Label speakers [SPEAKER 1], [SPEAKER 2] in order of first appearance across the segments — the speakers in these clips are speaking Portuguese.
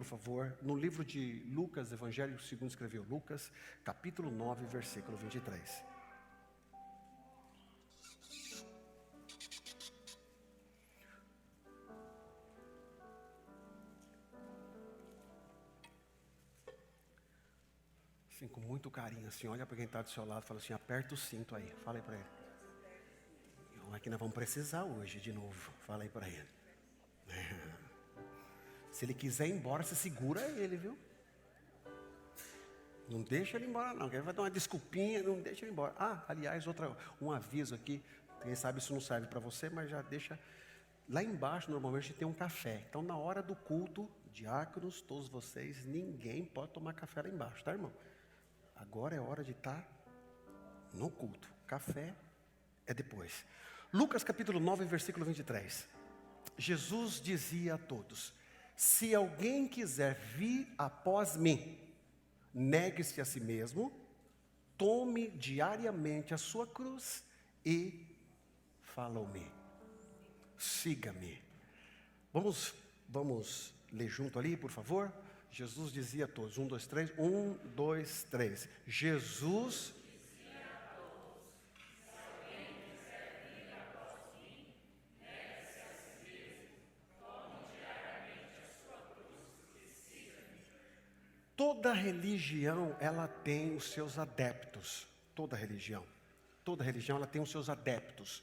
[SPEAKER 1] por favor, no livro de Lucas, Evangelho segundo escreveu Lucas, capítulo 9, versículo 23. Assim, com muito carinho, assim, olha para quem está do seu lado e fala assim, aperta o cinto aí, fala aí para ele. É que nós vamos precisar hoje de novo, fala aí para ele. Se ele quiser ir embora, você segura ele, viu? Não deixa ele embora não, que ele vai dar uma desculpinha, não deixa ele embora. Ah, aliás, um aviso aqui, quem sabe isso não serve para você, mas já deixa. Lá embaixo, normalmente, tem um café. Então, na hora do culto, diáconos, todos vocês, ninguém pode tomar café lá embaixo, tá, irmão? Agora é hora de estar no culto. Café é depois. Lucas capítulo 9, versículo 23. Jesus dizia a todos: se alguém quiser vir após mim, negue-se a si mesmo, tome diariamente a sua cruz e follow-me. Siga-me. Vamos ler junto ali, por favor? Jesus dizia a todos, 1, 2, 3, 1, 2, 3. Jesus dizia a todos: se alguém quiser vir após mim, negue-se a si mesmo, tome diariamente a sua cruz e siga-me. Toda religião, ela tem os seus adeptos. Toda religião ela tem os seus adeptos.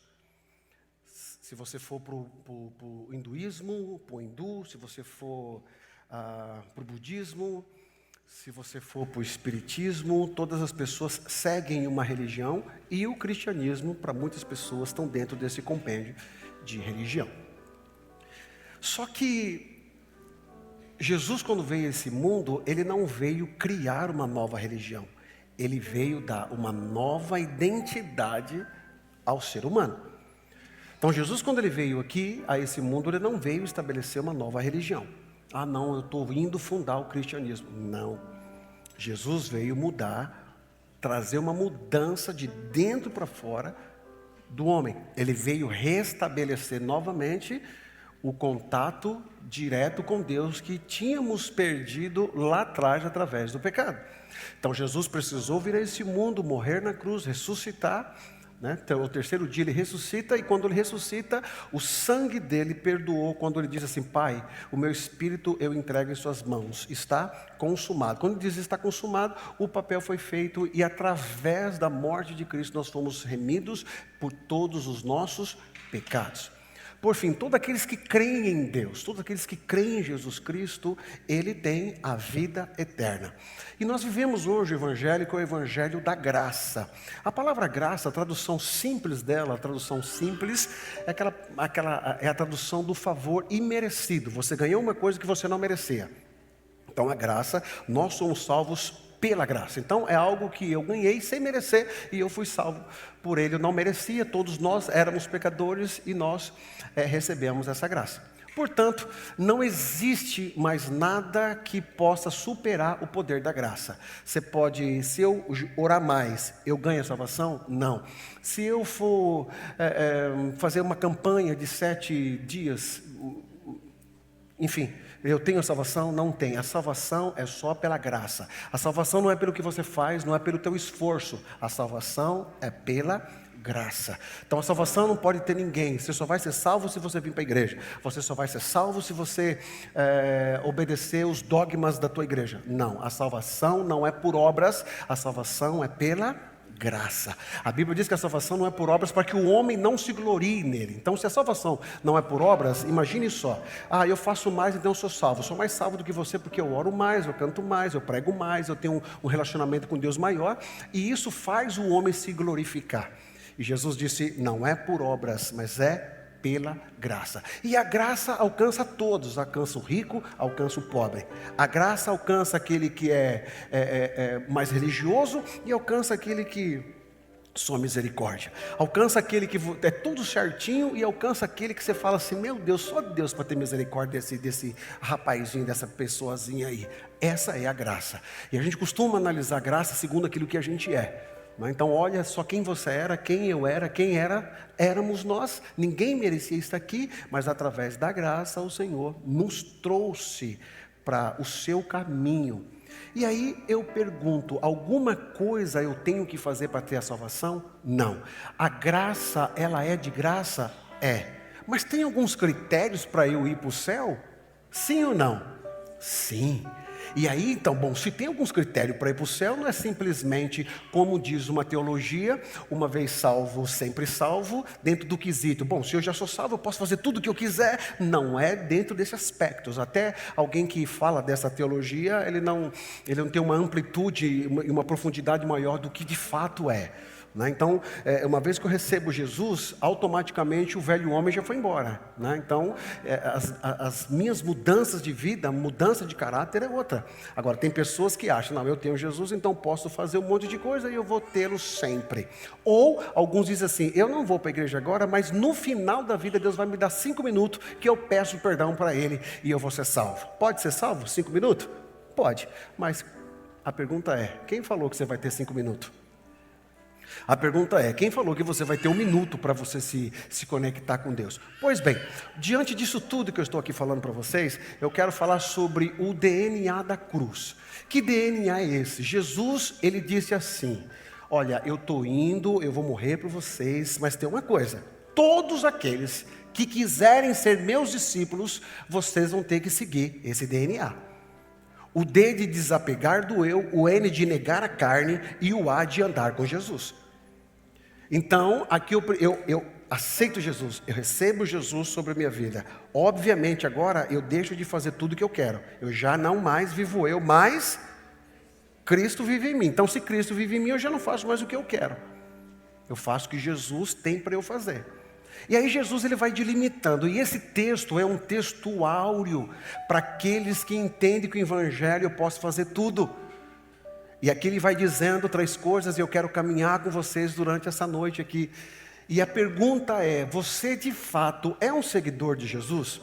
[SPEAKER 1] Se você for para o hinduísmo, para o hindu, se você for para o budismo, se você for para o espiritismo, todas as pessoas seguem uma religião, e o cristianismo, para muitas pessoas, estão dentro desse compêndio de religião. Só que Jesus, quando veio a esse mundo, ele não veio criar uma nova religião. Ele veio dar uma nova identidade ao ser humano. Então Jesus, quando ele veio aqui a esse mundo, ele não veio estabelecer uma nova religião. Ah não, eu estou indo fundar o cristianismo. Não, Jesus veio mudar, trazer uma mudança de dentro para fora do homem. Ele veio restabelecer novamente o contato direto com Deus que tínhamos perdido lá atrás através do pecado. Então Jesus precisou vir a esse mundo, morrer na cruz, ressuscitar, né? Então, o terceiro dia ele ressuscita, e quando ele ressuscita, o sangue dele perdoou, quando ele diz assim: Pai, o meu espírito eu entrego em suas mãos, está consumado. Quando ele diz está consumado, o papel foi feito, e através da morte de Cristo nós fomos remidos por todos os nossos pecados. Por fim, todos aqueles que creem em Deus, todos aqueles que creem em Jesus Cristo, ele tem a vida eterna. E nós vivemos hoje o evangelho, que é o evangelho da graça. A palavra graça, a tradução simples dela, a tradução simples, é a tradução do favor imerecido. Você ganhou uma coisa que você não merecia. Então a graça, nós somos salvos pela graça. Então é algo que eu ganhei sem merecer, e eu fui salvo por ele. Eu não merecia, todos nós éramos pecadores, e nós recebemos essa graça. Portanto, não existe mais nada que possa superar o poder da graça. Você pode, se eu orar mais, eu ganho a salvação? Não. Se eu for fazer uma campanha de 7 dias, enfim, eu tenho a salvação? Não tenho. A salvação é só pela graça. A salvação não é pelo que você faz, não é pelo teu esforço. A salvação é pela graça. Então a salvação não pode ter ninguém. Você só vai ser salvo se você vir para a igreja. Você só vai ser salvo se você obedecer os dogmas da tua igreja. Não, a salvação não é por obras. A salvação é pela graça. A Bíblia diz que a salvação não é por obras, para que o homem não se glorie nele. Então, se a salvação não é por obras, imagine só: eu faço mais, então eu sou salvo. Eu sou mais salvo do que você porque eu oro mais, eu canto mais, eu prego mais, eu tenho um relacionamento com Deus maior, e isso faz o homem se glorificar. E Jesus disse: não é por obras, mas é pela graça. E a graça alcança todos, alcança o rico, alcança o pobre. A graça alcança aquele que é mais religioso, e alcança aquele que só misericórdia. Alcança aquele que é tudo certinho, e alcança aquele que você fala assim: meu Deus, só Deus para ter misericórdia desse rapazinho, dessa pessoazinha aí. Essa é a graça. E a gente costuma analisar a graça segundo aquilo que a gente é. Então olha só quem você era, quem eu era, éramos nós. Ninguém merecia estar aqui, mas através da graça o Senhor nos trouxe para o seu caminho. E aí eu pergunto, alguma coisa eu tenho que fazer para ter a salvação? Não. A graça, ela é de graça? É. Mas tem alguns critérios para eu ir para o céu? Sim ou não? Sim. E aí, então, bom, se tem alguns critérios para ir para o céu, não é simplesmente, como diz uma teologia, uma vez salvo, sempre salvo, dentro do quesito. Bom, se eu já sou salvo, eu posso fazer tudo o que eu quiser. Não é dentro desses aspectos. Até alguém que fala dessa teologia, ele não tem uma amplitude e uma profundidade maior do que de fato é. Então, uma vez que eu recebo Jesus, automaticamente o velho homem já foi embora. Então, as minhas mudanças de vida, mudança de caráter é outra. Agora, tem pessoas que acham, não, eu tenho Jesus, então posso fazer um monte de coisa e eu vou tê-lo sempre. Ou, alguns dizem assim, eu não vou para a igreja agora, mas no final da vida Deus vai me dar 5 minutos que eu peço perdão para Ele e eu vou ser salvo. Pode ser salvo? 5 minutos? Pode. Mas a pergunta é, quem falou que você vai ter 5 minutos? A pergunta é, quem falou que você vai ter 1 minuto para você se conectar com Deus? Pois bem, diante disso tudo que eu estou aqui falando para vocês, eu quero falar sobre o DNA da cruz. Que DNA é esse? Jesus, ele disse assim, olha, eu estou indo, eu vou morrer por vocês, mas tem uma coisa, todos aqueles que quiserem ser meus discípulos, vocês vão ter que seguir esse DNA. O D de desapegar do eu, o N de negar a carne e o A de andar com Jesus. Então, aqui eu aceito Jesus, eu recebo Jesus sobre a minha vida. Obviamente agora eu deixo de fazer tudo o que eu quero. Eu já não mais vivo eu, mas Cristo vive em mim. Então, se Cristo vive em mim, eu já não faço mais o que eu quero. Eu faço o que Jesus tem para eu fazer. E aí Jesus ele vai delimitando, e esse texto é um texto áureo para aqueles que entendem que o Evangelho eu posso fazer tudo. E aqui ele vai dizendo 3 coisas, e eu quero caminhar com vocês durante essa noite aqui. E a pergunta é, você de fato é um seguidor de Jesus?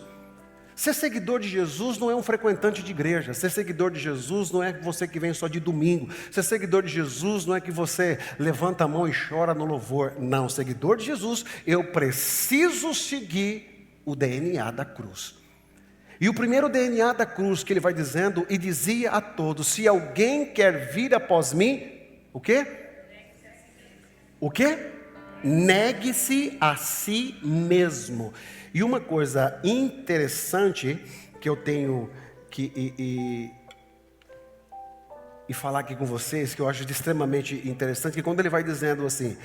[SPEAKER 1] Ser seguidor de Jesus não é um frequentante de igreja. Ser seguidor de Jesus não é você que vem só de domingo. Ser seguidor de Jesus não é que você levanta a mão e chora no louvor. Não, seguidor de Jesus, eu preciso seguir o DNA da cruz. E o primeiro DNA da cruz que ele vai dizendo, e dizia a todos, se alguém quer vir após mim, o quê? O quê? Negue-se a si mesmo. E uma coisa interessante que eu tenho que falar aqui com vocês, que eu acho extremamente interessante, que quando ele vai dizendo assim,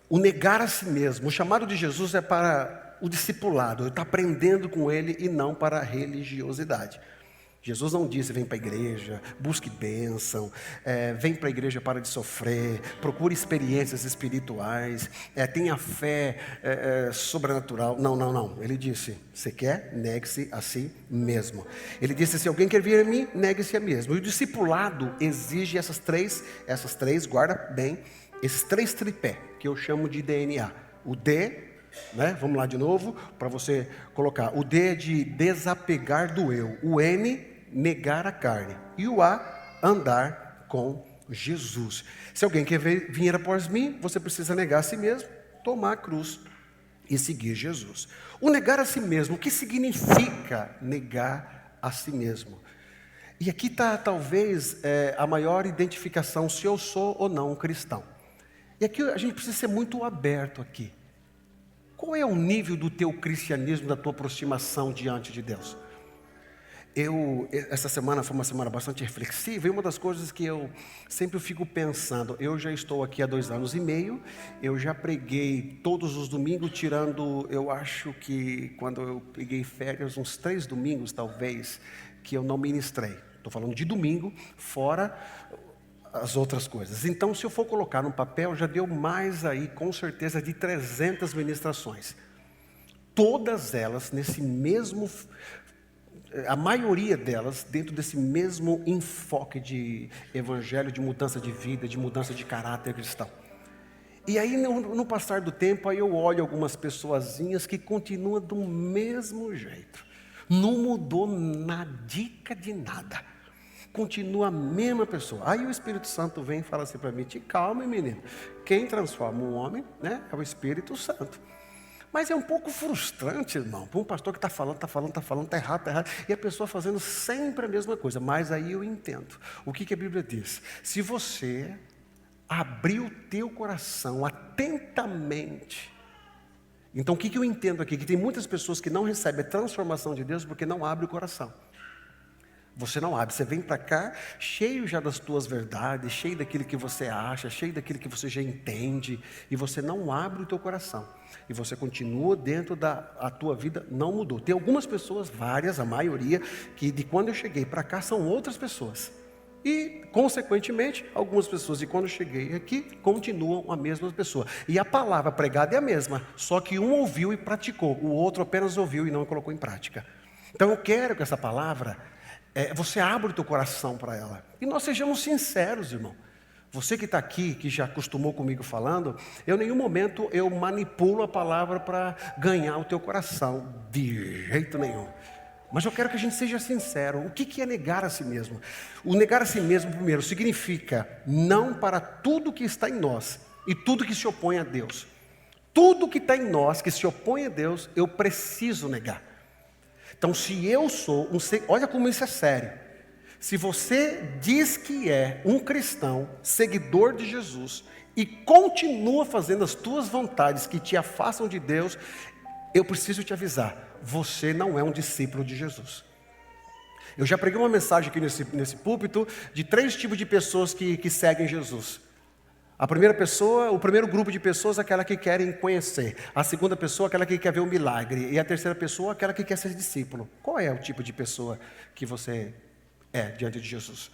[SPEAKER 1] o negar a si mesmo, o chamado de Jesus é para o discipulado, ele está aprendendo com ele e não para a religiosidade. Jesus não disse, vem para a igreja, busque bênção, vem para a igreja para de sofrer, procure experiências espirituais, tenha fé sobrenatural. Não. Ele disse, você quer? Negue-se a si mesmo. Ele disse, se alguém quer vir a mim, negue-se a mesmo. E o discipulado exige essas três, guarda bem, esses 3 tripé, que eu chamo de DNA. O D, vamos lá de novo, para você colocar. O D é de desapegar do eu. O N, negar a carne. E o A, andar com Jesus. Se alguém quer vir após mim, você precisa negar a si mesmo, tomar a cruz e seguir Jesus. O negar a si mesmo, o que significa negar a si mesmo? E aqui está talvez a maior identificação, se eu sou ou não um cristão. E aqui a gente precisa ser muito aberto aqui. Qual é o nível do teu cristianismo, da tua aproximação diante de Deus? Essa semana foi uma semana bastante reflexiva, e uma das coisas que eu sempre fico pensando, eu já estou aqui há 2 anos e meio, eu já preguei todos os domingos, tirando, eu acho que quando eu peguei férias, uns 3 domingos talvez, que eu não ministrei. Estou falando de domingo, fora as outras coisas. Então, se eu for colocar no papel, já deu mais aí, com certeza, de 300 ministrações. Todas elas nesse mesmo, a maioria delas dentro desse mesmo enfoque de evangelho, de mudança de vida, de mudança de caráter cristão. E aí, no passar do tempo, aí eu olho algumas pessoazinhas que continuam do mesmo jeito. Não mudou nadica de nada. Continua a mesma pessoa. Aí o Espírito Santo vem e fala assim para mim, te calma, menino. Quem transforma um homem, é o Espírito Santo. Mas é um pouco frustrante, irmão, para um pastor que está falando, está errado, e a pessoa fazendo sempre a mesma coisa. Mas aí eu entendo. O que a Bíblia diz? Se você abrir o teu coração atentamente. Então o que eu entendo aqui? Que tem muitas pessoas que não recebem a transformação de Deus porque não abrem o coração. Você não abre, você vem para cá cheio já das tuas verdades, cheio daquilo que você acha, cheio daquilo que você já entende, e você não abre o teu coração. E você continua dentro a tua vida, não mudou. Tem algumas pessoas, várias, a maioria, que de quando eu cheguei para cá são outras pessoas. E, consequentemente, algumas pessoas de quando eu cheguei aqui continuam a mesma pessoa. E a palavra pregada é a mesma, só que um ouviu e praticou, o outro apenas ouviu e não colocou em prática. Então eu quero que essa palavra, você abra o teu coração para ela. E nós sejamos sinceros, irmão. Você que está aqui, que já acostumou comigo falando, em nenhum momento eu manipulo a palavra para ganhar o teu coração. De jeito nenhum. Mas eu quero que a gente seja sincero. O que é negar a si mesmo? O negar a si mesmo, primeiro, significa não para tudo que está em nós e tudo que se opõe a Deus. Tudo que está em nós que se opõe a Deus, eu preciso negar. Então, se eu sou olha como isso é sério. Se você diz que é um cristão, seguidor de Jesus, e continua fazendo as tuas vontades que te afastam de Deus, eu preciso te avisar, você não é um discípulo de Jesus. Eu já preguei uma mensagem aqui nesse púlpito de 3 tipos de pessoas que seguem Jesus. A primeira pessoa, o primeiro grupo de pessoas, aquela que querem conhecer. A segunda pessoa, aquela que quer ver o milagre. E a terceira pessoa, aquela que quer ser discípulo. Qual é o tipo de pessoa que você é diante de Jesus?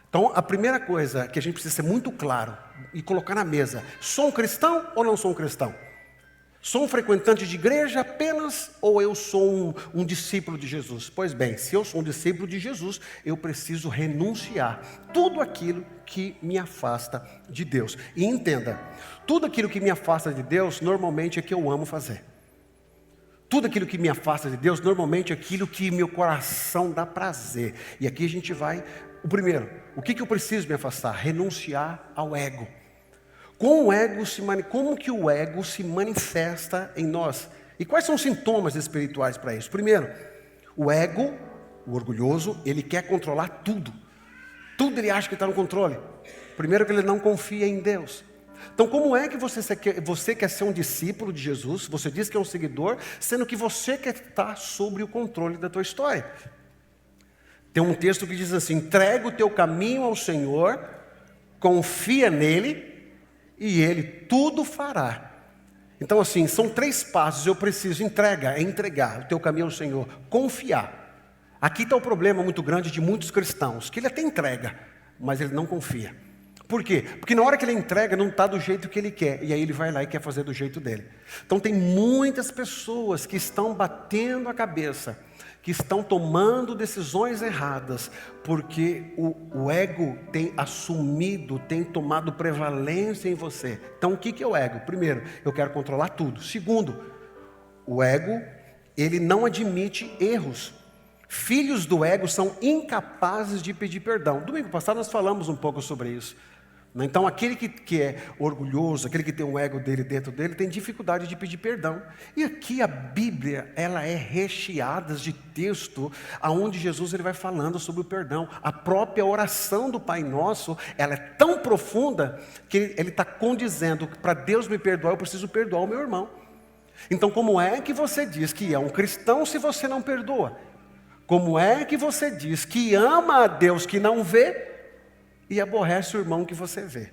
[SPEAKER 1] Então, a primeira coisa que a gente precisa ser muito claro e colocar na mesa: sou um cristão ou não sou um cristão? Sou um frequentante de igreja apenas ou eu sou um discípulo de Jesus? Pois bem, se eu sou um discípulo de Jesus, eu preciso renunciar tudo aquilo que me afasta de Deus. E entenda, tudo aquilo que me afasta de Deus, normalmente é que eu amo fazer. Tudo aquilo que me afasta de Deus, normalmente é aquilo que meu coração dá prazer. E aqui a gente vai, o primeiro, o que eu preciso me afastar? Renunciar ao ego. Como que o ego se manifesta em nós? E quais são os sintomas espirituais para isso? Primeiro, o ego, o orgulhoso, ele quer controlar tudo. Tudo ele acha que está no controle. Primeiro que ele não confia em Deus. Então como é que você quer ser um discípulo de Jesus? Você diz que é um seguidor, sendo que você quer estar sobre o controle da tua história. Tem um texto que diz assim: entrega o teu caminho ao Senhor, confia nele, e Ele tudo fará. Então assim, são 3 passos. Eu preciso entregar o teu caminho ao Senhor, confiar. Aqui está o problema muito grande de muitos cristãos, que ele até entrega, mas ele não confia. Por quê? Porque na hora que ele entrega, não está do jeito que ele quer, e aí ele vai lá e quer fazer do jeito dele. Então tem muitas pessoas que estão batendo a cabeça, que estão tomando decisões erradas, porque o ego tem assumido, tem tomado prevalência em você. Então o que é o ego? Primeiro, eu quero controlar tudo. Segundo, o ego, ele não admite erros. Filhos do ego são incapazes de pedir perdão. Domingo passado nós falamos um pouco sobre isso. Então aquele que é orgulhoso, aquele que tem um ego dele dentro dele, tem dificuldade de pedir perdão. E aqui a Bíblia, ela é recheada de texto, aonde Jesus ele vai falando sobre o perdão. A própria oração do Pai Nosso, ela é tão profunda, que ele está condizendo: para Deus me perdoar, eu preciso perdoar o meu irmão. Então como é que você diz que é um cristão se você não perdoa? Como é que você diz que ama a Deus que não vê e aborrece o irmão que você vê?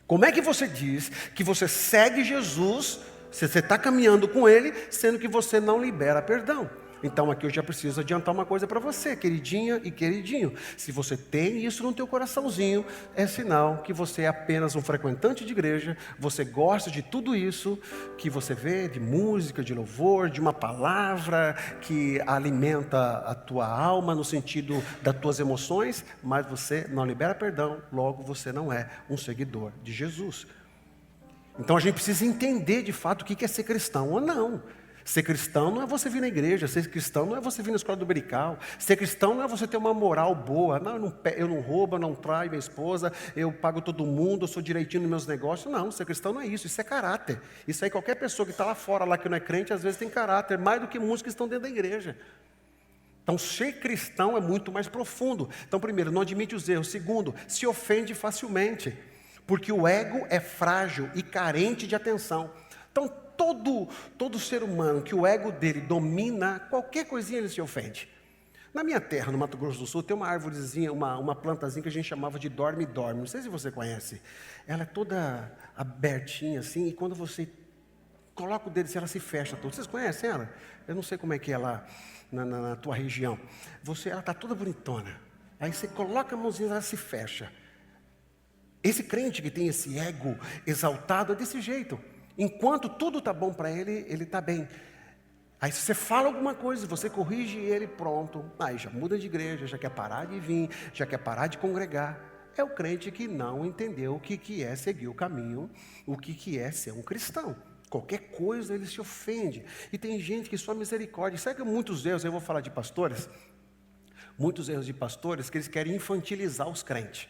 [SPEAKER 1] Como é que você diz que você segue Jesus, se você está caminhando com Ele, sendo que você não libera perdão? Então aqui eu já preciso adiantar uma coisa para você, queridinha e queridinho. Se você tem isso no teu coraçãozinho, é sinal que você é apenas um frequentante de igreja, você gosta de tudo isso que você vê, de música, de louvor, de uma palavra que alimenta a tua alma no sentido das tuas emoções, mas você não libera perdão, logo você não é um seguidor de Jesus. Então a gente precisa entender de fato o que é ser cristão ou não. Ser cristão não é você vir na igreja, ser cristão não é você vir na escola dominical, ser cristão não é você ter uma moral boa, não, eu não roubo, eu não traio minha esposa, eu pago todo mundo, eu sou direitinho nos meus negócios. Não, ser cristão não é isso é caráter. Isso aí qualquer pessoa que está lá fora, lá que não é crente, às vezes tem caráter, mais do que muitos que estão dentro da igreja. Então, ser cristão é muito mais profundo. Então, primeiro, não admite os erros. Segundo, se ofende facilmente, porque o ego é frágil e carente de atenção. Então, todo ser humano que o ego dele domina, qualquer coisinha ele se ofende. Na minha terra, no Mato Grosso do Sul, tem uma árvorezinha, uma plantazinha que a gente chamava de dorme-dorme. Não sei se você conhece. Ela é toda abertinha assim, e quando você coloca o dedo, ela se fecha toda. Vocês conhecem ela? Eu não sei como é que é lá na tua região. Ela está toda bonitona. Aí você coloca a mãozinha, ela se fecha. Esse crente que tem esse ego exaltado é desse jeito. Enquanto tudo está bom para ele, ele está bem. Aí se você fala alguma coisa, você corrige ele, pronto. Aí já muda de igreja, já quer parar de vir, já quer parar de congregar. É o crente que não entendeu o que é seguir o caminho, o que é ser um cristão. Qualquer coisa ele se ofende. E tem gente que só misericórdia. Sabe que muitos erros, eu vou falar de pastores, muitos erros de pastores que eles querem infantilizar os crentes.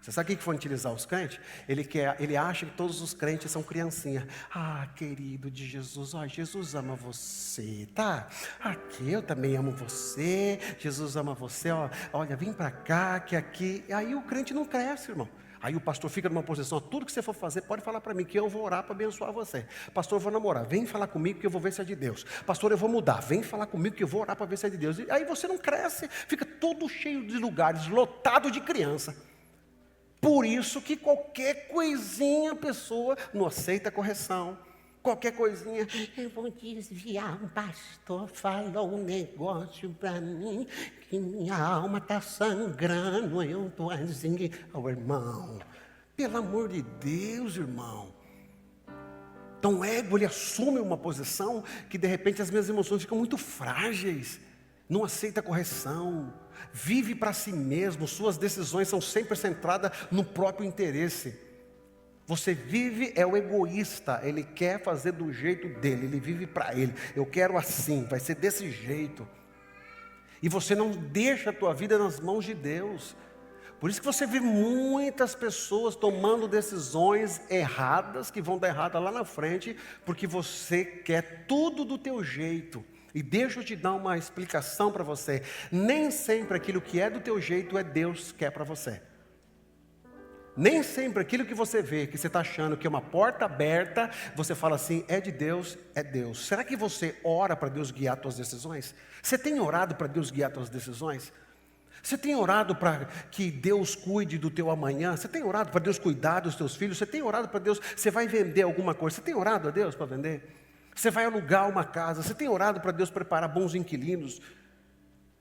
[SPEAKER 1] Você sabe o que é infantilizar os crentes? Ele acha que todos os crentes são criancinha. Ah, querido de Jesus, Jesus ama você, tá? Aqui eu também amo você, Jesus ama você, olha, vem para cá, que aqui. E aí o crente não cresce, irmão. Aí o pastor fica numa posição, tudo que você for fazer, pode falar para mim, que eu vou orar para abençoar você. Pastor, eu vou namorar, vem falar comigo que eu vou ver se é de Deus. Pastor, eu vou mudar, vem falar comigo que eu vou orar para ver se é de Deus. E aí você não cresce, fica todo cheio de lugares, lotado de criança. Por isso que qualquer coisinha a pessoa não aceita correção. Qualquer coisinha, eu vou desviar, um pastor falou um negócio para mim, que minha alma está sangrando, eu estou assim, irmão, pelo amor de Deus, irmão. Então o ego, ele assume uma posição que de repente as minhas emoções ficam muito frágeis, não aceita correção, vive para si mesmo, suas decisões são sempre centradas no próprio interesse. Você vive, é o egoísta, ele quer fazer do jeito dele, ele vive para ele. Eu quero assim, vai ser desse jeito. E você não deixa a tua vida nas mãos de Deus. Por isso que você vê muitas pessoas tomando decisões erradas, que vão dar errada lá na frente, porque você quer tudo do teu jeito. E deixa eu te dar uma explicação para você. Nem sempre aquilo que é do teu jeito é Deus que quer para você. Nem sempre aquilo que você vê, que você está achando que é uma porta aberta, você fala assim, é de Deus, é Deus. Será que você ora para Deus guiar as tuas decisões? Você tem orado para Deus guiar as tuas decisões? Você tem orado para que Deus cuide do teu amanhã? Você tem orado para Deus cuidar dos teus filhos? Você tem orado para Deus, você vai vender alguma coisa? Você tem orado a Deus para vender? Você vai alugar uma casa? Você tem orado para Deus preparar bons inquilinos?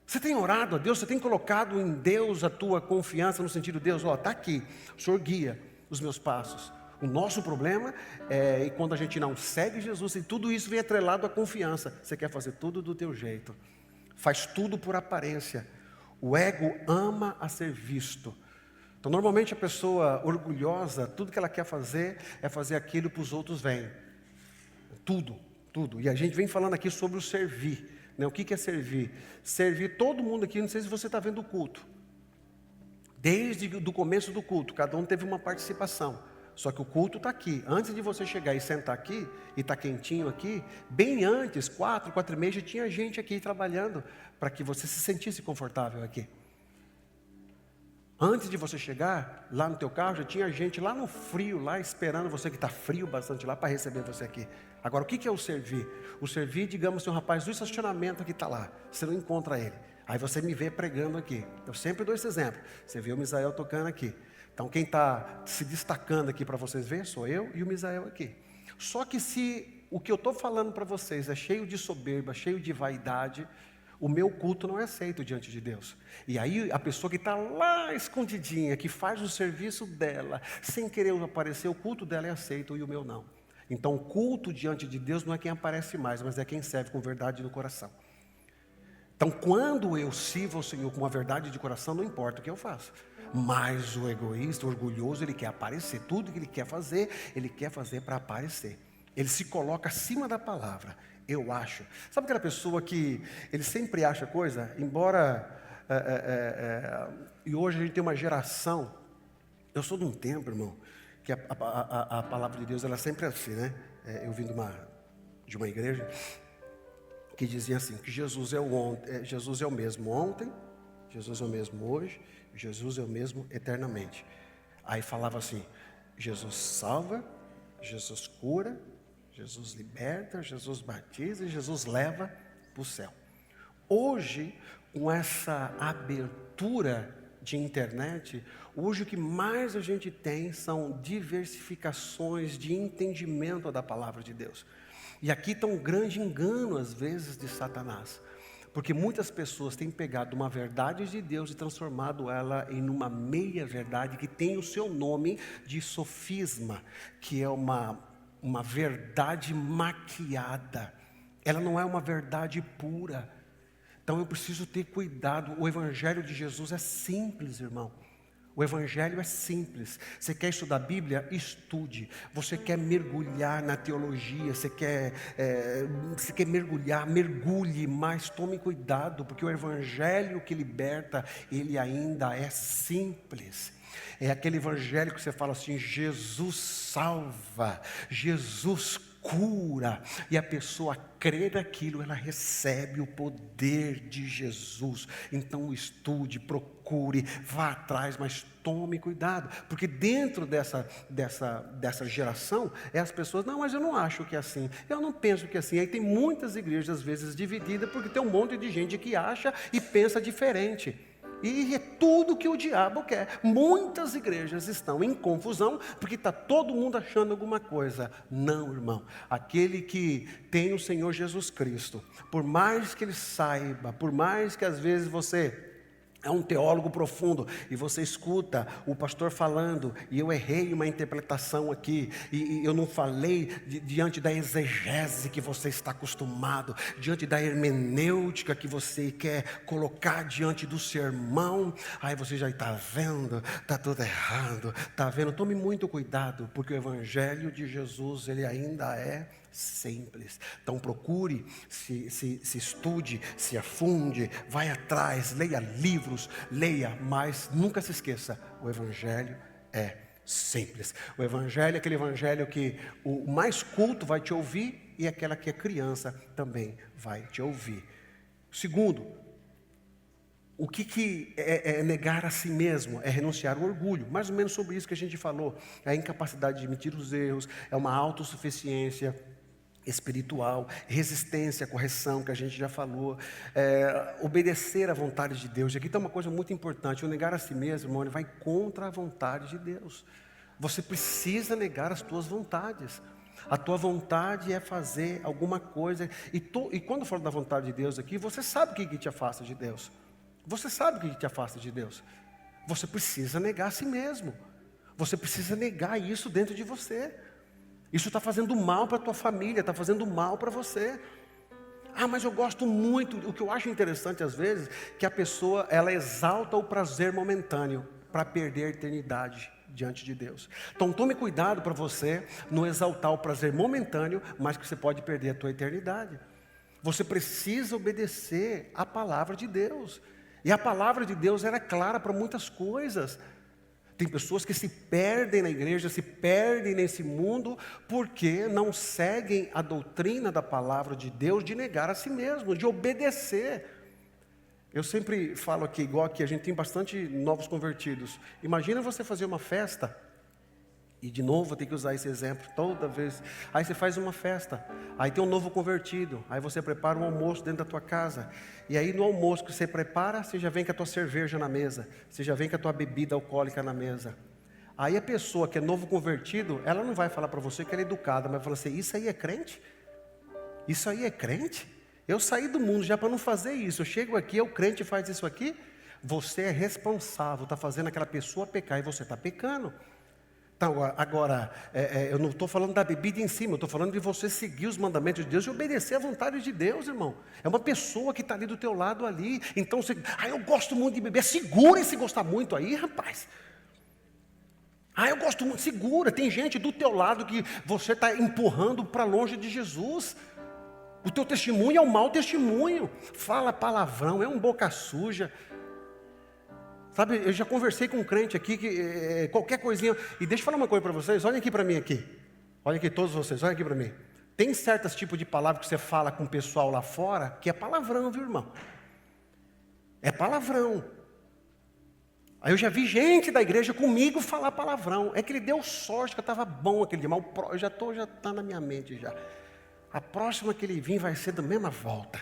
[SPEAKER 1] Você tem orado a Deus, você tem colocado em Deus a tua confiança no sentido, Deus, está aqui, o Senhor guia os meus passos. O nosso problema é quando a gente não segue Jesus, e tudo isso vem atrelado à confiança. Você quer fazer tudo do teu jeito, faz tudo por aparência. O ego ama a ser visto. Então normalmente a pessoa orgulhosa, tudo que ela quer fazer é fazer aquilo que os outros veem. Tudo. E a gente vem falando aqui sobre o servir. O que é servir? Servir todo mundo aqui, não sei se você está vendo o culto. Desde o começo do culto, cada um teve uma participação. Só que o culto está aqui. Antes de você chegar e sentar aqui, e está quentinho aqui, bem antes, 4h30, já tinha gente aqui trabalhando, para que você se sentisse confortável aqui. Antes de você chegar, lá no teu carro, já tinha gente lá no frio, lá esperando você, que está frio bastante lá, para receber você aqui. Agora, o que é o servir? O servir, digamos, tem um rapaz do estacionamento que está lá, você não encontra ele. Aí você me vê pregando aqui. Eu sempre dou esse exemplo. Você vê o Misael tocando aqui. Então, quem está se destacando aqui para vocês verem, sou eu e o Misael aqui. Só que se o que eu estou falando para vocês é cheio de soberba, cheio de vaidade, o meu culto não é aceito diante de Deus. E aí a pessoa que está lá escondidinha, que faz o serviço dela, sem querer aparecer, o culto dela é aceito e o meu não. Então o culto diante de Deus não é quem aparece mais, mas é quem serve com verdade no coração. Então quando eu sirvo ao Senhor com uma verdade de coração, não importa o que eu faço. Mas o egoísta, o orgulhoso, ele quer aparecer. Tudo que ele quer fazer para aparecer. Ele se coloca acima da palavra. eu acho. Sabe aquela pessoa que ele sempre acha coisa? Embora, e hoje a gente tem uma geração, eu sou de um tempo, irmão, que a palavra de Deus, ela é sempre assim, né? Eu vim de uma igreja que dizia assim, que Jesus é o mesmo ontem, Jesus é o mesmo hoje, Jesus é o mesmo eternamente. Aí falava assim, Jesus salva, Jesus cura, Jesus liberta, Jesus batiza e Jesus leva para o céu. Hoje, com essa abertura de internet, hoje o que mais a gente tem são diversificações de entendimento da palavra de Deus. E aqui está um grande engano, às vezes, de Satanás. Porque muitas pessoas têm pegado uma verdade de Deus e transformado ela em uma meia-verdade que tem o seu nome de sofisma, que é uma verdade maquiada. Ela não é uma verdade pura. Então eu preciso ter cuidado. O Evangelho de Jesus é simples, irmão. O Evangelho é simples. Você quer estudar a Bíblia? Estude. Você quer mergulhar na teologia? Você quer mergulhar? Mergulhe, mas tome cuidado, porque o Evangelho que liberta, ele ainda é simples. É aquele Evangelho que você fala assim, Jesus salva, Jesus cura, e a pessoa crê naquilo, ela recebe o poder de Jesus. Então estude, procure, vá atrás, mas tome cuidado, porque dentro dessa geração, as pessoas, não, mas eu não acho que é assim, eu não penso que é assim. Aí tem muitas igrejas às vezes divididas, porque tem um monte de gente que acha e pensa diferente. E é tudo que o diabo quer. Muitas igrejas estão em confusão, porque está todo mundo achando alguma coisa. Não, irmão, aquele que tem o Senhor Jesus Cristo, por mais que ele saiba, por mais que às vezes você é um teólogo profundo, e você escuta o pastor falando, e eu errei uma interpretação aqui, e eu não falei diante da exegese que você está acostumado, diante da hermenêutica que você quer colocar diante do sermão, aí você já está vendo, está tudo errado, está vendo? Tome muito cuidado, porque o Evangelho de Jesus, ele ainda é simples. Então procure, se estude, se afunde, vai atrás, leia livros, mas nunca se esqueça, o Evangelho é simples. O Evangelho é aquele Evangelho que o mais culto vai te ouvir, e aquela que é criança também vai te ouvir. Segundo, o que é negar a si mesmo? É renunciar ao orgulho. Mais ou menos sobre isso que a gente falou. É a incapacidade de admitir os erros, é uma autossuficiência espiritual, resistência, correção, que a gente já falou, obedecer à vontade de Deus. E aqui está uma coisa muito importante, o negar a si mesmo, irmão, ele vai contra a vontade de Deus. Você precisa negar as tuas vontades. A tua vontade é fazer alguma coisa, e quando eu falo da vontade de Deus aqui, você sabe o que te afasta de Deus. Você sabe o que te afasta de Deus. Você precisa negar a si mesmo. Você precisa negar isso dentro de você. Isso está fazendo mal para a tua família, está fazendo mal para você. Ah, mas eu gosto muito. O que eu acho interessante às vezes, que a pessoa, ela exalta o prazer momentâneo para perder a eternidade diante de Deus. Então tome cuidado para você não exaltar o prazer momentâneo, mas que você pode perder a tua eternidade. Você precisa obedecer à palavra de Deus. E a palavra de Deus era clara para muitas coisas. Tem pessoas que se perdem na igreja, se perdem nesse mundo, porque não seguem a doutrina da palavra de Deus de negar a si mesmo, de obedecer. Eu sempre falo aqui, igual aqui, a gente tem bastante novos convertidos. Imagina você fazer uma festa, e de novo eu tenho que usar esse exemplo toda vez. Aí você faz uma festa, aí tem um novo convertido, aí você prepara um almoço dentro da tua casa, e aí no almoço que você prepara, você já vem com a tua cerveja na mesa, você já vem com a tua bebida alcoólica na mesa. Aí a pessoa que é novo convertido, ela não vai falar para você que ela é educada, mas vai falar assim, isso aí é crente? Isso aí é crente? Eu saí do mundo já para não fazer isso, eu chego aqui, o crente faz isso aqui? Você é responsável, está fazendo aquela pessoa pecar, e você está pecando. Então, agora, eu não estou falando da bebida em si, eu estou falando de você seguir os mandamentos de Deus e obedecer à vontade de Deus, irmão. É uma pessoa que está ali do teu lado ali. Então, eu gosto muito de beber. Segura se gostar muito aí, rapaz. Eu gosto muito. Segura. Tem gente do teu lado que você está empurrando para longe de Jesus. O teu testemunho é um mau testemunho. Fala palavrão, é um boca suja. Sabe, eu já conversei com um crente aqui que qualquer coisinha. E deixa eu falar uma coisa para vocês. Olhem aqui para mim aqui. Olhem aqui todos vocês, olhem aqui para mim. Tem certos tipos de palavras que você fala com o pessoal lá fora que é palavrão, viu, irmão? É palavrão. Aí eu já vi gente da igreja comigo falar palavrão. É que ele deu sorte que eu estava bom aquele dia. Mas já está na minha mente já. A próxima que ele vir vai ser da mesma volta.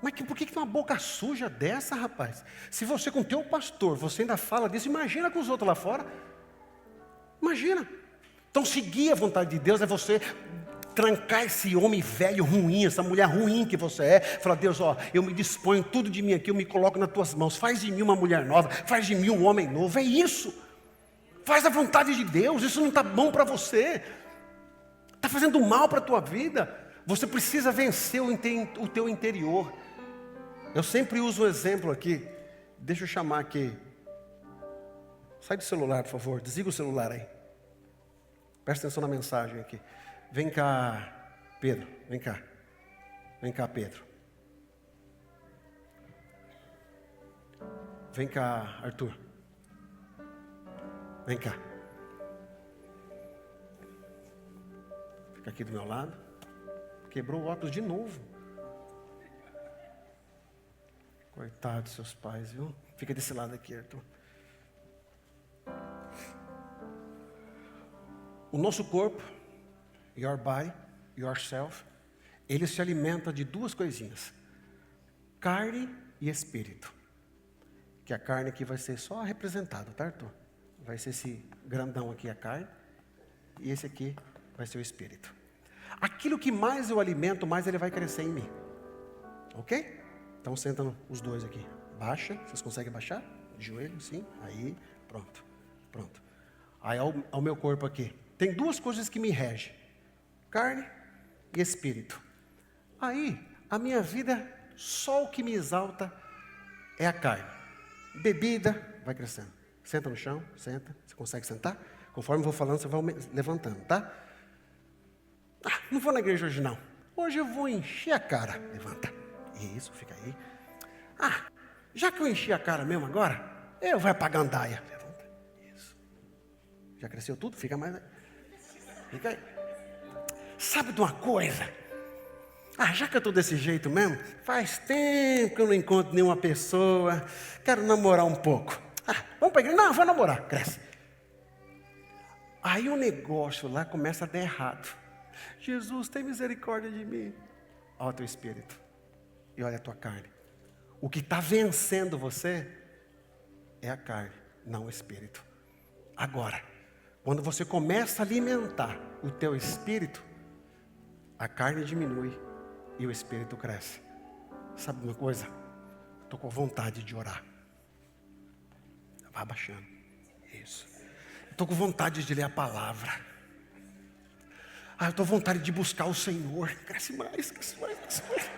[SPEAKER 1] Mas por que tem uma boca suja dessa, rapaz? Se você com o teu pastor, você ainda fala disso, imagina com os outros lá fora. Imagina. Então seguir a vontade de Deus é você trancar esse homem velho ruim, essa mulher ruim que você é. Falar, Deus, ó, eu me disponho tudo de mim aqui, eu me coloco nas tuas mãos. Faz de mim uma mulher nova, faz de mim um homem novo. É isso. Faz a vontade de Deus, isso não está bom para você. Está fazendo mal para a tua vida. Você precisa vencer o teu interior. Eu sempre uso um exemplo aqui. Deixa eu chamar aqui. Sai do celular, por favor. Desliga o celular aí. Presta atenção na mensagem aqui. Vem cá, Pedro. Vem cá. Vem cá, Pedro. Vem cá, Arthur. Vem cá. Fica aqui do meu lado. Quebrou o óculos de novo. Coitado dos seus pais, viu? Fica desse lado aqui, Arthur. O nosso corpo, your body, yourself, ele se alimenta de duas coisinhas: carne e espírito. Que a carne aqui vai ser só representada, tá, Arthur? Vai ser esse grandão aqui a carne, e esse aqui vai ser o espírito. Aquilo que mais eu alimento, mais ele vai crescer em mim. Ok? Então sentam os dois aqui. Baixa, vocês conseguem baixar? De joelho, sim. Aí, pronto. Pronto. Aí ao meu corpo aqui. Tem duas coisas que me regem: carne e espírito. Aí, a minha vida, só o que me exalta é a carne. Bebida, vai crescendo. Senta no chão, senta. Você consegue sentar? Conforme eu vou falando, você vai levantando, tá? Não vou na igreja hoje não. Hoje eu vou encher a cara. Levanta. Isso, fica aí. Já que eu enchi a cara mesmo agora, eu vou pra gandaia. Levanta. Isso. Já cresceu tudo? Fica mais aí. Fica aí. Sabe de uma coisa? Já que eu estou desse jeito mesmo, faz tempo que eu não encontro nenhuma pessoa. Quero namorar um pouco. Vamos pra igreja? Não, vou namorar. Cresce. Aí o negócio lá começa a dar errado. Jesus, tem misericórdia de mim. Olha o teu espírito. E olha a tua carne. O que está vencendo você é a carne, não o espírito. Agora, quando você começa a alimentar o teu espírito, a carne diminui e o espírito cresce. Sabe uma coisa? Estou com vontade de orar. Vai abaixando. Isso. Estou com vontade de ler a palavra. Eu estou com vontade de buscar o Senhor. Cresce mais, cresce mais, cresce mais.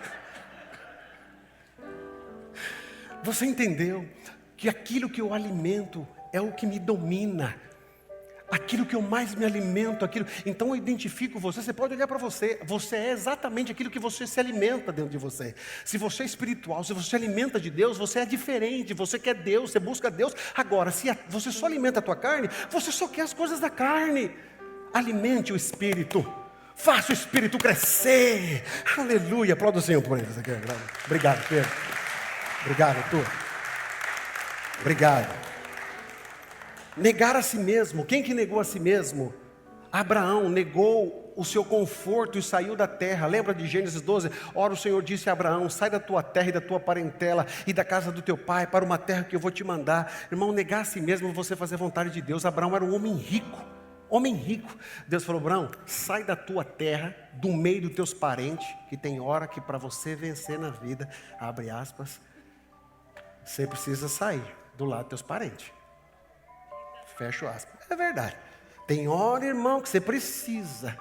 [SPEAKER 1] Você entendeu que aquilo que eu alimento é o que me domina. Aquilo que eu mais me alimento, então eu identifico você. Você pode olhar para você. Você é exatamente aquilo que você se alimenta dentro de você. Se você é espiritual, se você se alimenta de Deus, você é diferente. Você quer Deus, você busca Deus. Agora, se você só alimenta a tua carne, você só quer as coisas da carne. Alimente o espírito. Faça o espírito crescer. Aleluia. Aplauda o Senhor por eles. Obrigado, Pedro. Obrigado, Arthur. Obrigado. Negar a si mesmo. Quem que negou a si mesmo? Abraão negou o seu conforto e saiu da terra. Lembra de Gênesis 12? Ora, o Senhor disse a Abraão: sai da tua terra e da tua parentela e da casa do teu pai para uma terra que eu vou te mandar. Irmão, negar a si mesmo, você fazer a vontade de Deus. Abraão era um homem rico. Homem rico. Deus falou: Abraão, sai da tua terra, do meio dos teus parentes, que tem hora que para você vencer na vida, abre aspas, você precisa sair do lado dos teus parentes. Fecha aspas. É verdade. Tem hora, irmão, que você precisa.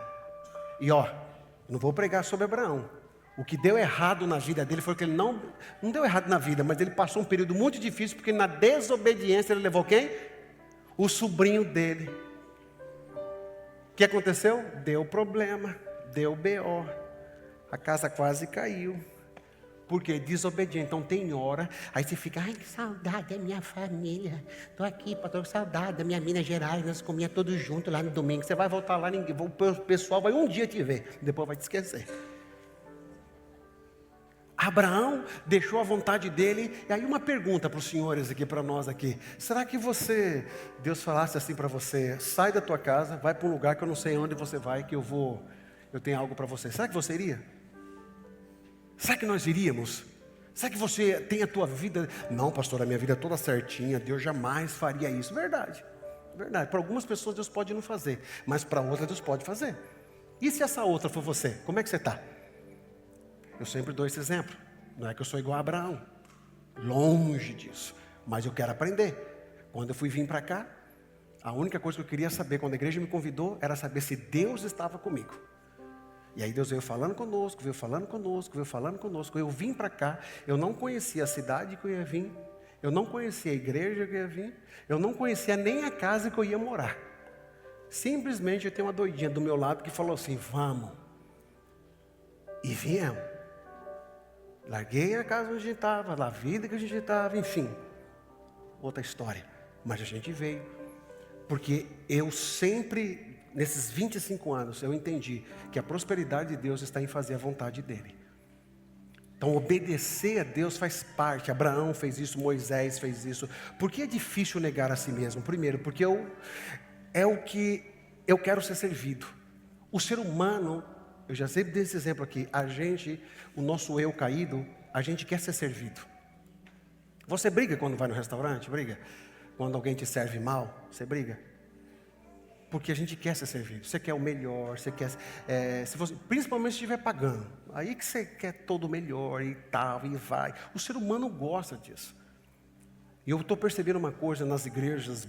[SPEAKER 1] E não vou pregar sobre Abraão. O que deu errado na vida dele foi que ele não deu errado na vida, mas ele passou um período muito difícil, porque na desobediência ele levou quem? O sobrinho dele. O que aconteceu? Deu problema, deu BO. A casa quase caiu. Porque desobediente. Então tem hora, aí você fica, ai, que saudade da minha família. Estou aqui, pastor, que saudade da minha Minas Gerais. Nós comíamos todos juntos lá no domingo. Você vai voltar lá, o pessoal vai um dia te ver, depois vai te esquecer. Abraão deixou a vontade dele. E aí uma pergunta para os senhores aqui, para nós aqui. Será que Deus falasse assim para você, sai da tua casa, vai para um lugar que eu não sei onde você vai, que eu tenho algo para você. Será que você iria? Será que nós iríamos? Será que você tem a tua vida? Não, pastor, a minha vida é toda certinha, Deus jamais faria isso. Verdade, verdade. Para algumas pessoas Deus pode não fazer, mas para outras Deus pode fazer. E se essa outra for você? Como é que você está? Eu sempre dou esse exemplo. Não é que eu sou igual a Abraão, longe disso, mas eu quero aprender. Quando eu vir para cá, a única coisa que eu queria saber, quando a igreja me convidou, era saber se Deus estava comigo. E aí Deus veio falando conosco, veio falando conosco, veio falando conosco. Eu vim para cá, eu não conhecia a cidade que eu ia vir, eu não conhecia a igreja que eu ia vir, eu não conhecia nem a casa que eu ia morar. Simplesmente eu tenho uma doidinha do meu lado que falou assim, vamos. E viemos. Larguei a casa onde a gente estava, a vida que a gente estava, enfim. Outra história. Mas a gente veio. Porque eu sempre, nesses 25 anos, eu entendi que a prosperidade de Deus está em fazer a vontade dEle. Então, obedecer a Deus faz parte. Abraão fez isso, Moisés fez isso. Por que é difícil negar a si mesmo? Primeiro, porque é o que eu quero ser servido. O ser humano, eu já sempre dei esse exemplo aqui, o nosso eu caído, a gente quer ser servido. Você briga quando vai no restaurante? Briga? Quando alguém te serve mal, você briga? Porque a gente quer ser servido. Você quer o melhor, você quer, principalmente se estiver pagando. Aí que você quer todo o melhor e tal, e vai. O ser humano gosta disso. E eu estou percebendo uma coisa nas igrejas,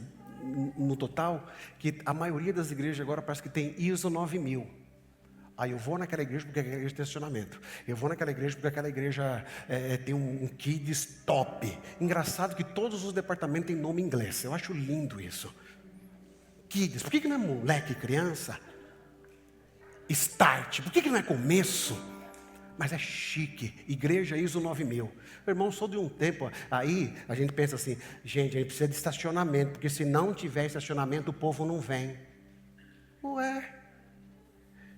[SPEAKER 1] no total, que a maioria das igrejas agora parece que tem ISO 9000. Aí eu vou naquela igreja porque aquela igreja tem estacionamento. Eu vou naquela igreja porque aquela igreja tem um kids top. Engraçado que todos os departamentos têm nome em inglês. Eu acho lindo isso. Kids, por que não é moleque, criança? Start, por que não é começo? Mas é chique, igreja ISO 9000. Irmão, sou de um tempo, aí a gente pensa assim, gente, a gente precisa de estacionamento, porque se não tiver estacionamento, o povo não vem. Ué,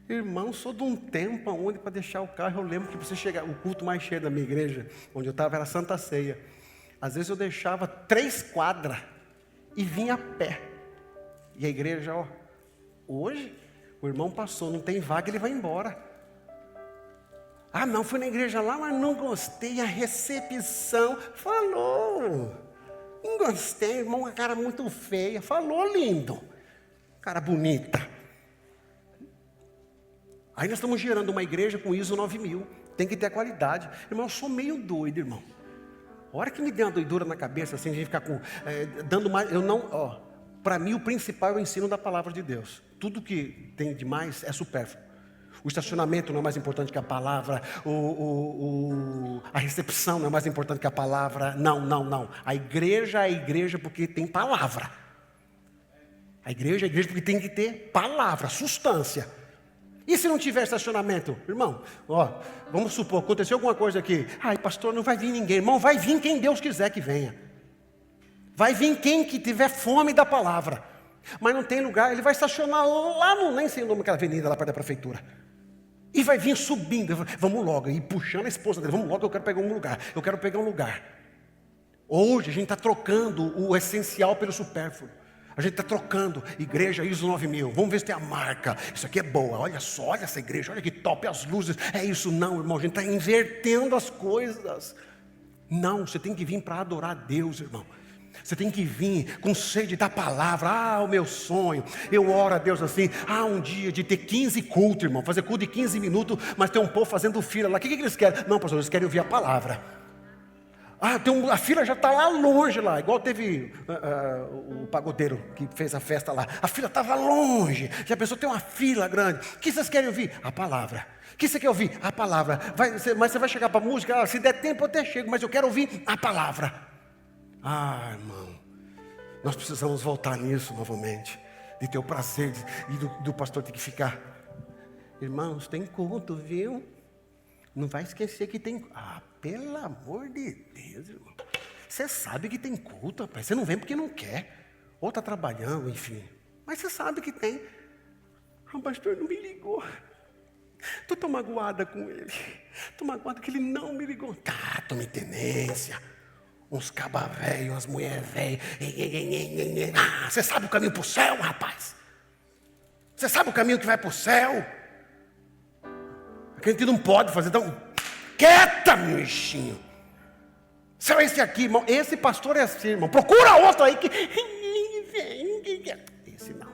[SPEAKER 1] irmão, sou de um tempo onde para deixar o carro, eu lembro que para você chegar, o culto mais cheio da minha igreja, onde eu estava, era Santa Ceia. Às vezes eu deixava 3 quadras e vinha a pé. E a igreja, hoje, o irmão passou, não tem vaga, ele vai embora. Ah, não, fui na igreja lá, mas não gostei, a recepção, falou. Não gostei, irmão, uma cara muito feia, falou lindo, cara bonita. Aí nós estamos gerando uma igreja com ISO 9000, tem que ter a qualidade. Irmão, eu sou meio doido, irmão. A hora que me deu uma doidura na cabeça, assim, a gente ficar dando mais, para mim o principal é o ensino da palavra de Deus. Tudo que tem de mais é supérfluo. O estacionamento não é mais importante que a palavra, a recepção não é mais importante que a palavra, não. A igreja é igreja porque tem palavra. A igreja é igreja porque tem que ter palavra, substância. E se não tiver estacionamento? Irmão, vamos supor, aconteceu alguma coisa aqui. Ai, pastor, não vai vir ninguém. Irmão, vai vir quem Deus quiser que venha. Vai vir quem que tiver fome da palavra. Mas não tem lugar, ele vai estacionar lá nem sei o nome daquela avenida lá perto da prefeitura. E vai vir subindo, vamos logo, e puxando a esposa dele, vamos logo, eu quero pegar um lugar. Hoje a gente está trocando o essencial pelo supérfluo. A gente está trocando, igreja ISO 9000, vamos ver se tem a marca, isso aqui é boa, olha só, olha essa igreja, olha que top, as luzes, é isso não, irmão, a gente está invertendo as coisas. Não, você tem que vir para adorar a Deus, irmão. Você tem que vir com sede da palavra. O meu sonho, eu oro a Deus assim, um dia de ter 15 cultos, irmão, fazer culto de 15 minutos, mas tem um povo fazendo fila lá, o que eles querem? Não, pastor, eles querem ouvir a palavra. A fila já está lá longe lá, igual teve o pagodeiro que fez a festa lá, a fila estava longe, já pensou, tem uma fila grande, o que vocês querem ouvir? A palavra. O que você quer ouvir? A palavra. Mas você vai chegar para a música, se der tempo eu até chego, mas eu quero ouvir a palavra. Irmão, nós precisamos voltar nisso novamente, de ter o prazer e do pastor ter que ficar. Irmãos, tem culto, viu? Não vai esquecer que tem... pelo amor de Deus, irmão. Você sabe que tem culto, rapaz. Você não vem porque não quer. Ou está trabalhando, enfim. Mas você sabe que tem. O pastor não me ligou. Estou magoada com ele. Estou magoada que ele não me ligou. Tá, tome tenência. Uns cabas velhos, umas mulheres velhas. Você sabe o caminho para o céu, rapaz? Você sabe o caminho que vai para o céu? Aquele que não pode fazer. Então, quieta, meu bichinho. Só esse aqui, irmão. Esse pastor é assim, irmão. Procura outro aí que... Esse não.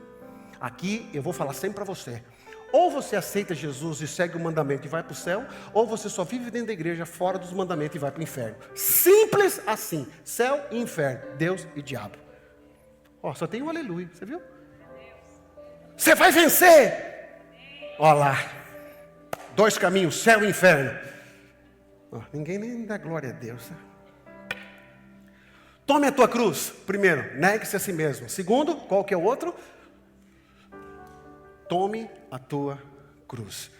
[SPEAKER 1] Aqui eu vou falar sempre para você. Ou você aceita Jesus e segue o mandamento e vai para o céu, ou você só vive dentro da igreja, fora dos mandamentos e vai para o inferno. Simples assim. Céu e inferno. Deus e diabo. Só tem um aleluia. Você viu? Você vai vencer. Olha lá. 2 caminhos, céu e inferno. Ninguém nem dá glória a Deus. Tome a tua cruz. Primeiro, negue-se a si mesmo. Segundo, qual que é o outro? Tome a tua cruz.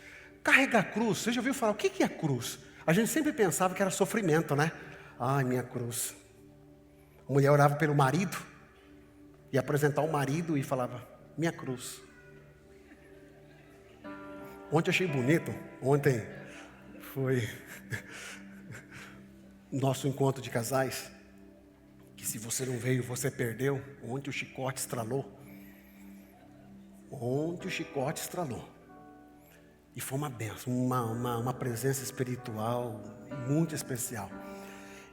[SPEAKER 1] Carregar a cruz, você já ouviu falar, o que é cruz? A gente sempre pensava que era sofrimento, né? Ai, minha cruz. A mulher orava pelo marido, ia apresentar o marido e falava, minha cruz. Ontem eu achei bonito, ontem foi nosso encontro de casais, que se você não veio, você perdeu. Ontem o chicote estralou. E foi uma bênção, uma presença espiritual muito especial.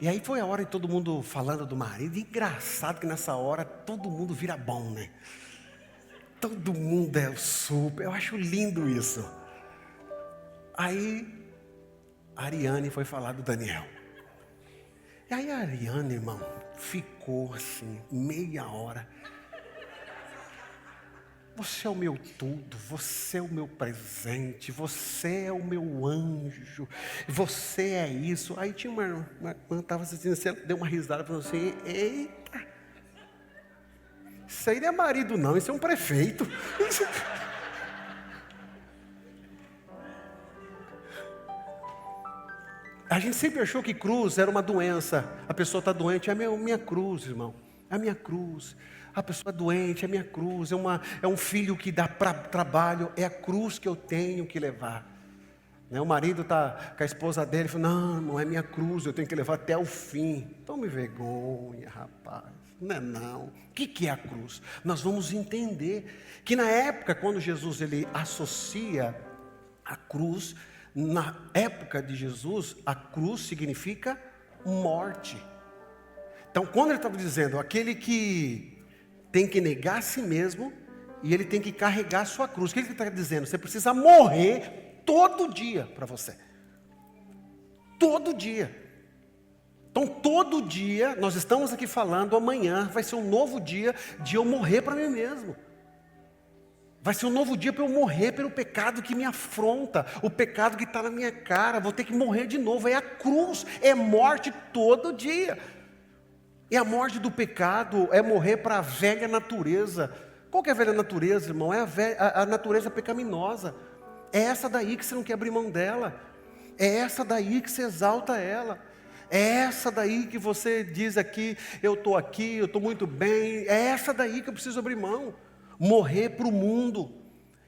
[SPEAKER 1] E aí foi a hora de todo mundo falando do marido. E engraçado que nessa hora todo mundo vira bom, né? Todo mundo é super. Eu acho lindo isso. Aí a Ariane foi falar do Daniel. E aí a Ariane, irmão, ficou assim, meia hora. Você é o meu tudo, você é o meu presente, você é o meu anjo, você é isso. Aí tinha uma irmã que estava assistindo, você deu uma risada e falou assim, eita, isso aí não é marido não, isso é um prefeito. A gente sempre achou que cruz era uma doença. A pessoa está doente, é a minha cruz, irmão, é a minha cruz. A pessoa é doente, é minha cruz, é um filho que dá trabalho, é a cruz que eu tenho que levar. O marido está com a esposa dele, fala, não é minha cruz, eu tenho que levar até o fim. Tome vergonha, rapaz, não. O que é a cruz? Nós vamos entender que na época, quando Jesus ele associa a cruz, na época de Jesus, a cruz significa morte. Então, quando ele estava dizendo, aquele que tem que negar a si mesmo e ele tem que carregar a sua cruz. O que ele está dizendo? Você precisa morrer todo dia para você. Todo dia. Então todo dia, nós estamos aqui falando, amanhã vai ser um novo dia de eu morrer para mim mesmo. Vai ser um novo dia para eu morrer pelo pecado que me afronta, o pecado que está na minha cara, vou ter que morrer de novo. É a cruz, é morte todo dia. E a morte do pecado é morrer para a velha natureza. Qual que é a velha natureza, irmão? É a natureza pecaminosa. É essa daí que você não quer abrir mão dela. É essa daí que você exalta ela. É essa daí que você diz aqui, eu estou muito bem. É essa daí que eu preciso abrir mão. Morrer para o mundo.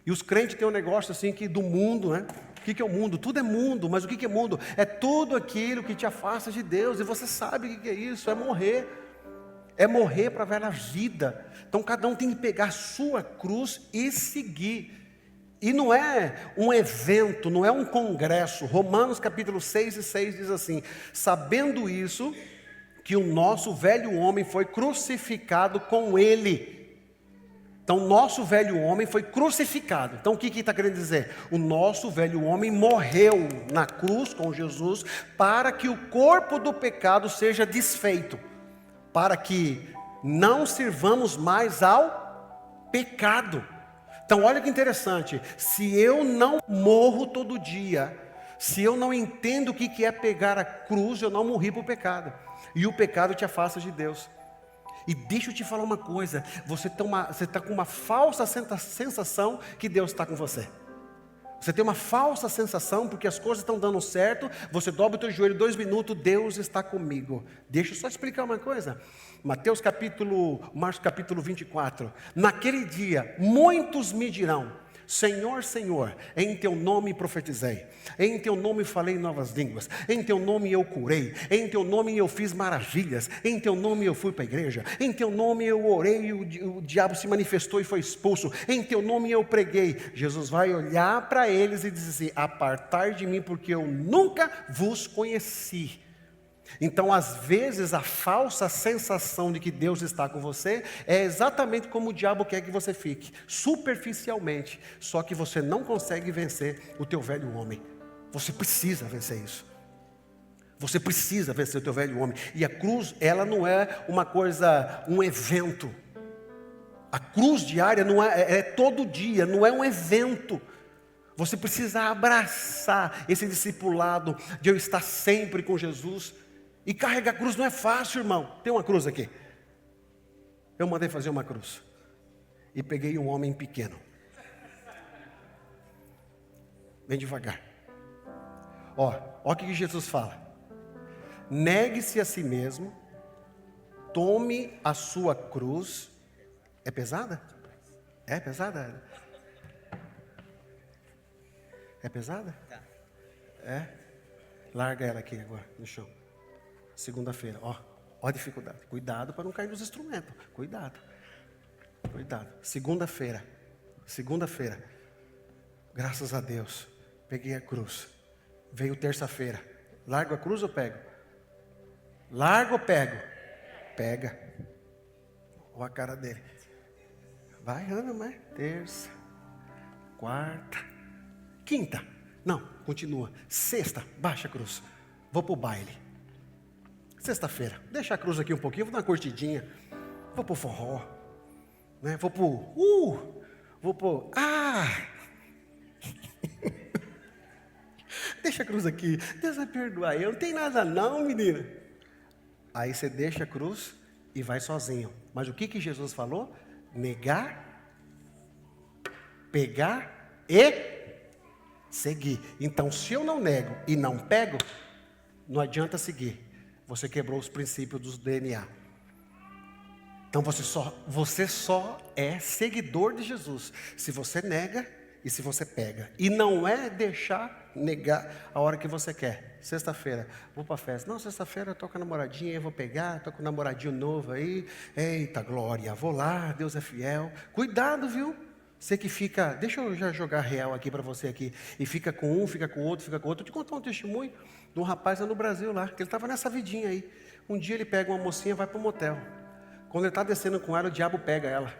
[SPEAKER 1] E os crentes têm um negócio assim que do mundo, né? O que é o mundo? Tudo é mundo, mas o que é mundo? É tudo aquilo que te afasta de Deus, e você sabe o que é isso, é morrer para a velha vida. Então cada um tem que pegar a sua cruz e seguir, e não é um evento, não é um congresso. Romanos capítulo 6:6 diz assim, sabendo isso, que o nosso velho homem foi crucificado com ele. Então, o nosso velho homem foi crucificado. Então, o que está querendo dizer? O nosso velho homem morreu na cruz com Jesus para que o corpo do pecado seja desfeito. Para que não sirvamos mais ao pecado. Então, olha que interessante. Se eu não morro todo dia, se eu não entendo o que é pegar a cruz, eu não morri para o pecado. E o pecado te afasta de Deus. E deixa eu te falar uma coisa, você está com uma falsa sensação que Deus está com você. Você tem uma falsa sensação, porque as coisas estão dando certo, você dobra o teu joelho 2 minutos, Deus está comigo. Deixa eu só explicar uma coisa. Marcos capítulo 24. Naquele dia, muitos me dirão: Senhor, Senhor, em teu nome profetizei, em teu nome falei novas línguas, em teu nome eu curei, em teu nome eu fiz maravilhas, em teu nome eu fui para a igreja, em teu nome eu orei e o diabo se manifestou e foi expulso, em teu nome eu preguei. Jesus vai olhar para eles e dizer: apartai de mim, porque eu nunca vos conheci. Então, às vezes, a falsa sensação de que Deus está com você é exatamente como o diabo quer que você fique, superficialmente. Só que você não consegue vencer o teu velho homem. Você precisa vencer isso. Você precisa vencer o teu velho homem. E a cruz, ela não é uma coisa, um evento. A cruz diária não é todo dia, não é um evento. Você precisa abraçar esse discipulado de eu estar sempre com Jesus. E carregar a cruz não é fácil, irmão. Tem uma cruz aqui. Eu mandei fazer uma cruz. E peguei um homem pequeno. Bem devagar. Ó o que Jesus fala. Negue-se a si mesmo. Tome a sua cruz. É pesada? É pesada? É pesada? É? Larga ela aqui agora, no chão. Segunda-feira, ó a dificuldade. Cuidado para não cair nos instrumentos. Cuidado. Segunda-feira. Graças a Deus. Peguei a cruz. Veio terça-feira. Largo a cruz ou pego? Largo ou pego? Pega. Olha a cara dele. Vai, anda, mas terça. Quarta. Quinta. Não, continua. Sexta, baixa a cruz. Vou para o baile. Sexta-feira, deixa a cruz aqui um pouquinho, vou dar uma curtidinha, vou pro forró, né? Vou pro deixa a cruz aqui, Deus vai perdoar, eu não tenho nada não, menina. Aí você deixa a cruz e vai sozinho. Mas o que Jesus falou? Negar, pegar e seguir. Então, se eu não nego e não pego, não adianta seguir. Você quebrou os princípios do DNA. Então você só é seguidor de Jesus se você nega e se você pega. E não é deixar negar a hora que você quer. Sexta-feira, vou para a festa. Não, sexta-feira eu estou com a namoradinha, eu vou pegar, estou com um namoradinho novo aí. Eita glória, vou lá, Deus é fiel. Cuidado, viu? Você que fica, deixa eu já jogar real aqui para você aqui. E fica com um, fica com outro, fica com outro. Eu te contar um testemunho de um rapaz lá no Brasil lá, que ele estava nessa vidinha aí. Um dia ele pega uma mocinha e vai para o motel. Quando ele está descendo com ela, o diabo pega ela.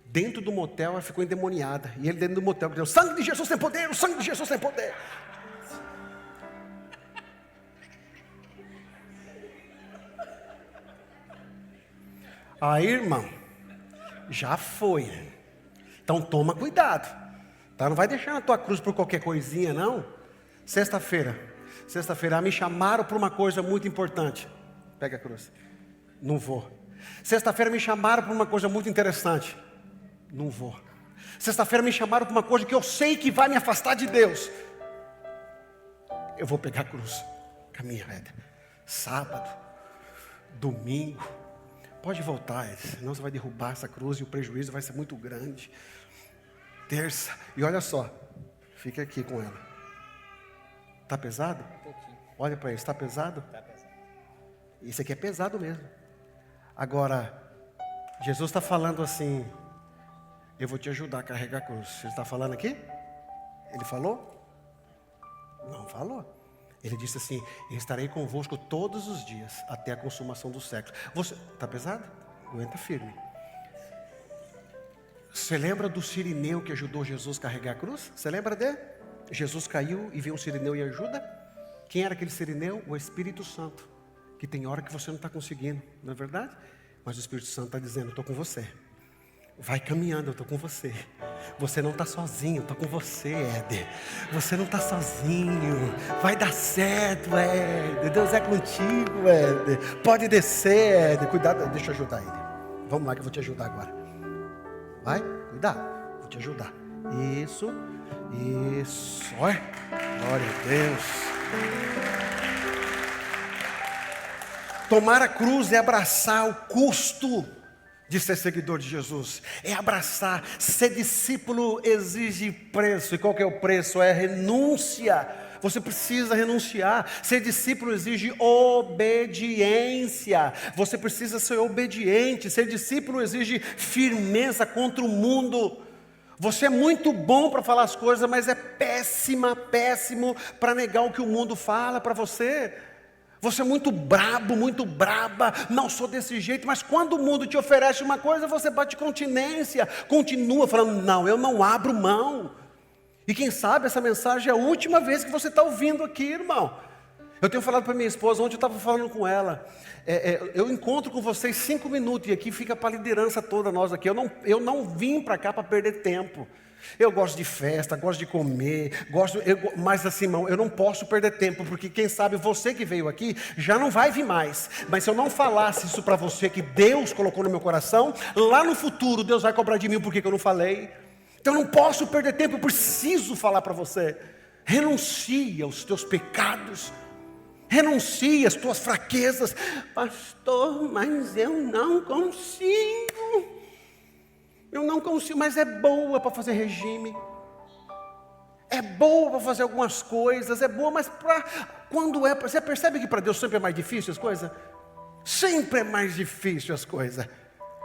[SPEAKER 1] Dentro do motel, ela ficou endemoniada. E ele dentro do motel, dizendo: o sangue de Jesus tem poder, o sangue de Jesus tem poder. Aí, irmão, já foi. Então toma cuidado. Tá? Não vai deixar na tua cruz por qualquer coisinha, não. Sexta-feira, me chamaram por uma coisa muito importante. Pega a cruz. Não vou. Sexta-feira me chamaram por uma coisa muito interessante. Não vou. Sexta-feira me chamaram por uma coisa que eu sei que vai me afastar de Deus. Eu vou pegar a cruz. Caminha, Éder. Sábado, domingo. Pode voltar, Éder, senão você vai derrubar essa cruz e o prejuízo vai ser muito grande. Terça. E olha só. Fica aqui com ela. Está pesado? Um pouquinho. Olha para ele, está pesado? Está pesado. Isso aqui é pesado mesmo. Agora, Jesus está falando assim: eu vou te ajudar a carregar a cruz. Ele está falando aqui? Ele falou? Não falou. Ele disse assim: eu estarei convosco todos os dias, até a consumação do século. Você, está pesado? Aguenta firme. Você lembra do sirineu que ajudou Jesus a carregar a cruz? Você lembra dele? Jesus caiu e veio um sirineu e ajuda. Quem era aquele sirineu? O Espírito Santo. Que tem hora que você não está conseguindo, não é verdade? Mas o Espírito Santo está dizendo: estou com você. Vai caminhando, eu estou com você. Você não está sozinho, eu estou com você, Éder. Você não está sozinho. Vai dar certo, Éder. Deus é contigo, Éder. Pode descer, Éder. Cuidado, deixa eu ajudar ele. Vamos lá que eu vou te ajudar agora. Vai, cuidado, vou te ajudar. Isso. Olha, glória a Deus. Tomar a cruz é abraçar o custo de ser seguidor de Jesus. É abraçar. Ser discípulo exige preço. E qual que é o preço? É renúncia. Você precisa renunciar. Ser discípulo exige obediência. Você precisa ser obediente. Ser discípulo exige firmeza contra o mundo. Você é muito bom para falar as coisas, mas é péssimo para negar o que o mundo fala para você. Você é muito brabo, muito braba, não sou desse jeito, mas quando o mundo te oferece uma coisa, você bate continência, continua falando, não, eu não abro mão. E quem sabe essa mensagem é a última vez que você está ouvindo aqui, irmão. Eu tenho falado para minha esposa, ontem eu estava falando com ela, eu encontro com vocês 5 minutos, e aqui fica para a liderança toda nós aqui, eu não vim para cá para perder tempo. Eu gosto de festa, gosto de comer, mas assim, irmão, eu não posso perder tempo, porque quem sabe você que veio aqui já não vai vir mais. Mas se eu não falasse isso para você, que Deus colocou no meu coração, lá no futuro Deus vai cobrar de mim porque que eu não falei. Então eu não posso perder tempo, eu preciso falar para você. Renuncia aos teus pecados, renuncia às tuas fraquezas. Pastor, mas eu não consigo. Eu não consigo, mas é boa para fazer regime. É boa para fazer algumas coisas, é boa, mas quando você percebe que para Deus sempre é mais difícil as coisas? Sempre é mais difícil as coisas.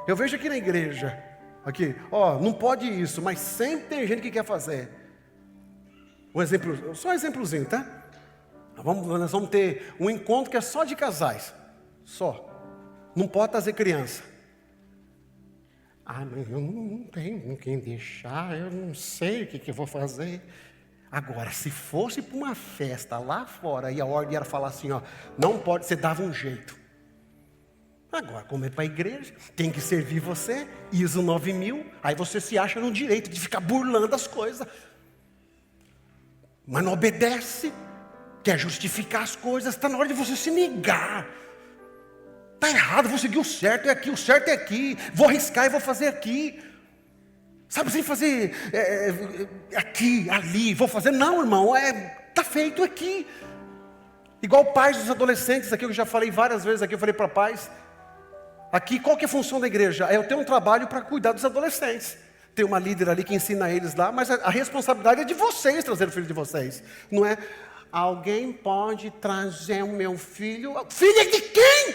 [SPEAKER 1] Eu vejo aqui na igreja, não pode isso, mas sempre tem gente que quer fazer. Um exemplo, só um exemplozinho, tá? Nós vamos ter um encontro que é só de casais, só. Não pode trazer criança. Mas eu não tenho com quem deixar, eu não sei o que eu vou fazer. Agora, se fosse para uma festa lá fora e a ordem era falar assim, não pode, você dava um jeito. Agora, como é para a igreja, tem que servir você, ISO 9000, aí você se acha no direito de ficar burlando as coisas. Mas não obedece, quer justificar as coisas, está na hora de você se negar. Está errado, vou seguir o certo é aqui, vou arriscar e vou fazer aqui. Sabe, sem fazer aqui, ali, vou fazer, não, irmão, está feito aqui. Igual pais dos adolescentes aqui, eu já falei várias vezes aqui, eu falei para pais, aqui qual que é a função da igreja? Eu tenho um trabalho para cuidar dos adolescentes. Tem uma líder ali que ensina eles lá, mas a responsabilidade é de vocês trazer o filho de vocês, não é? Alguém pode trazer o meu filho? Filho de quem?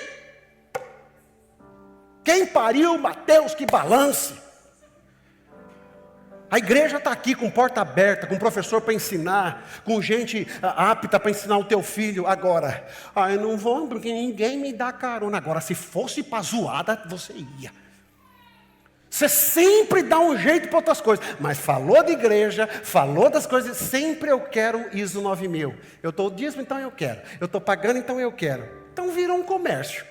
[SPEAKER 1] Quem pariu, Mateus, que balance. A igreja está aqui com porta aberta, com professor para ensinar, com gente apta para ensinar o teu filho. Agora, eu não vou porque ninguém me dá carona. Agora, se fosse para zoada, você ia. Você sempre dá um jeito para outras coisas. Mas falou de igreja, falou das coisas, sempre eu quero ISO 9000. Eu estou dízimo, então eu quero. Eu estou pagando, então eu quero. Então virou um comércio.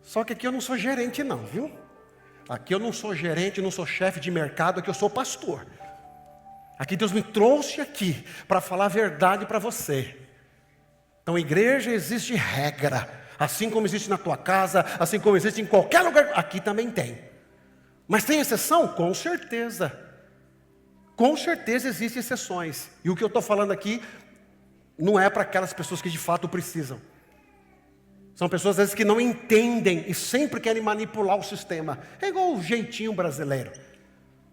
[SPEAKER 1] Só que aqui eu não sou gerente não, viu? Aqui eu não sou gerente, não sou chefe de mercado, aqui eu sou pastor. Aqui Deus me trouxe aqui para falar a verdade para você. Então igreja existe regra, assim como existe na tua casa, assim como existe em qualquer lugar, aqui também tem. Mas tem exceção? Com certeza. Com certeza existem exceções. E o que eu estou falando aqui não é para aquelas pessoas que de fato precisam. São pessoas às vezes que não entendem e sempre querem manipular o sistema. É igual o jeitinho brasileiro,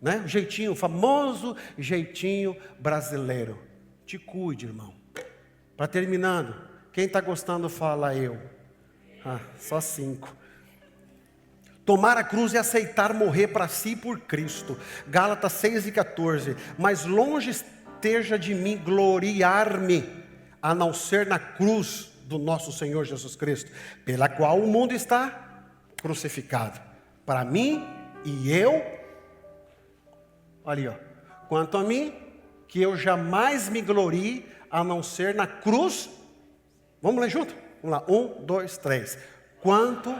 [SPEAKER 1] né? O jeitinho, o famoso jeitinho brasileiro. Te cuide, irmão. Para terminando, quem está gostando fala eu. Só 5. Tomar a cruz é aceitar morrer para si por Cristo. Gálatas 6:14. Mas longe esteja de mim gloriar-me, a não ser na cruz do nosso Senhor Jesus Cristo, pela qual o mundo está crucificado. Para mim e eu, olha aí, quanto a mim, que eu jamais me glorie, a não ser na cruz. Vamos ler junto? Vamos lá, 1, 2, 3. Quanto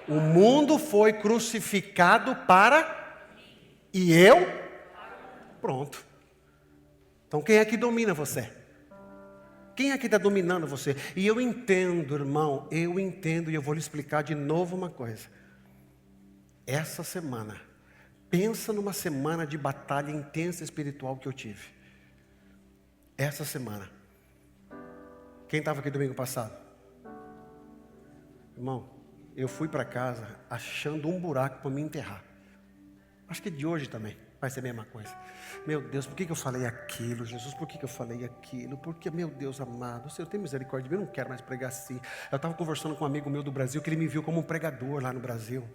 [SPEAKER 1] o mundo foi crucificado para e eu, pronto. Então quem é que domina você? Quem é que está dominando você? E eu entendo, irmão, eu entendo, e eu vou lhe explicar de novo uma coisa. Essa semana, pensa numa semana de batalha intensa espiritual que eu tive. Essa semana. Quem estava aqui domingo passado? Irmão, eu fui para casa achando um buraco para me enterrar. Acho que de hoje também vai ser a mesma coisa. Meu Deus, por que eu falei aquilo? Jesus, por que eu falei aquilo? Porque, meu Deus amado, o Senhor tem misericórdia de mim, eu não quero mais pregar assim. Eu estava conversando com um amigo meu do Brasil, que ele me viu como um pregador lá no Brasil.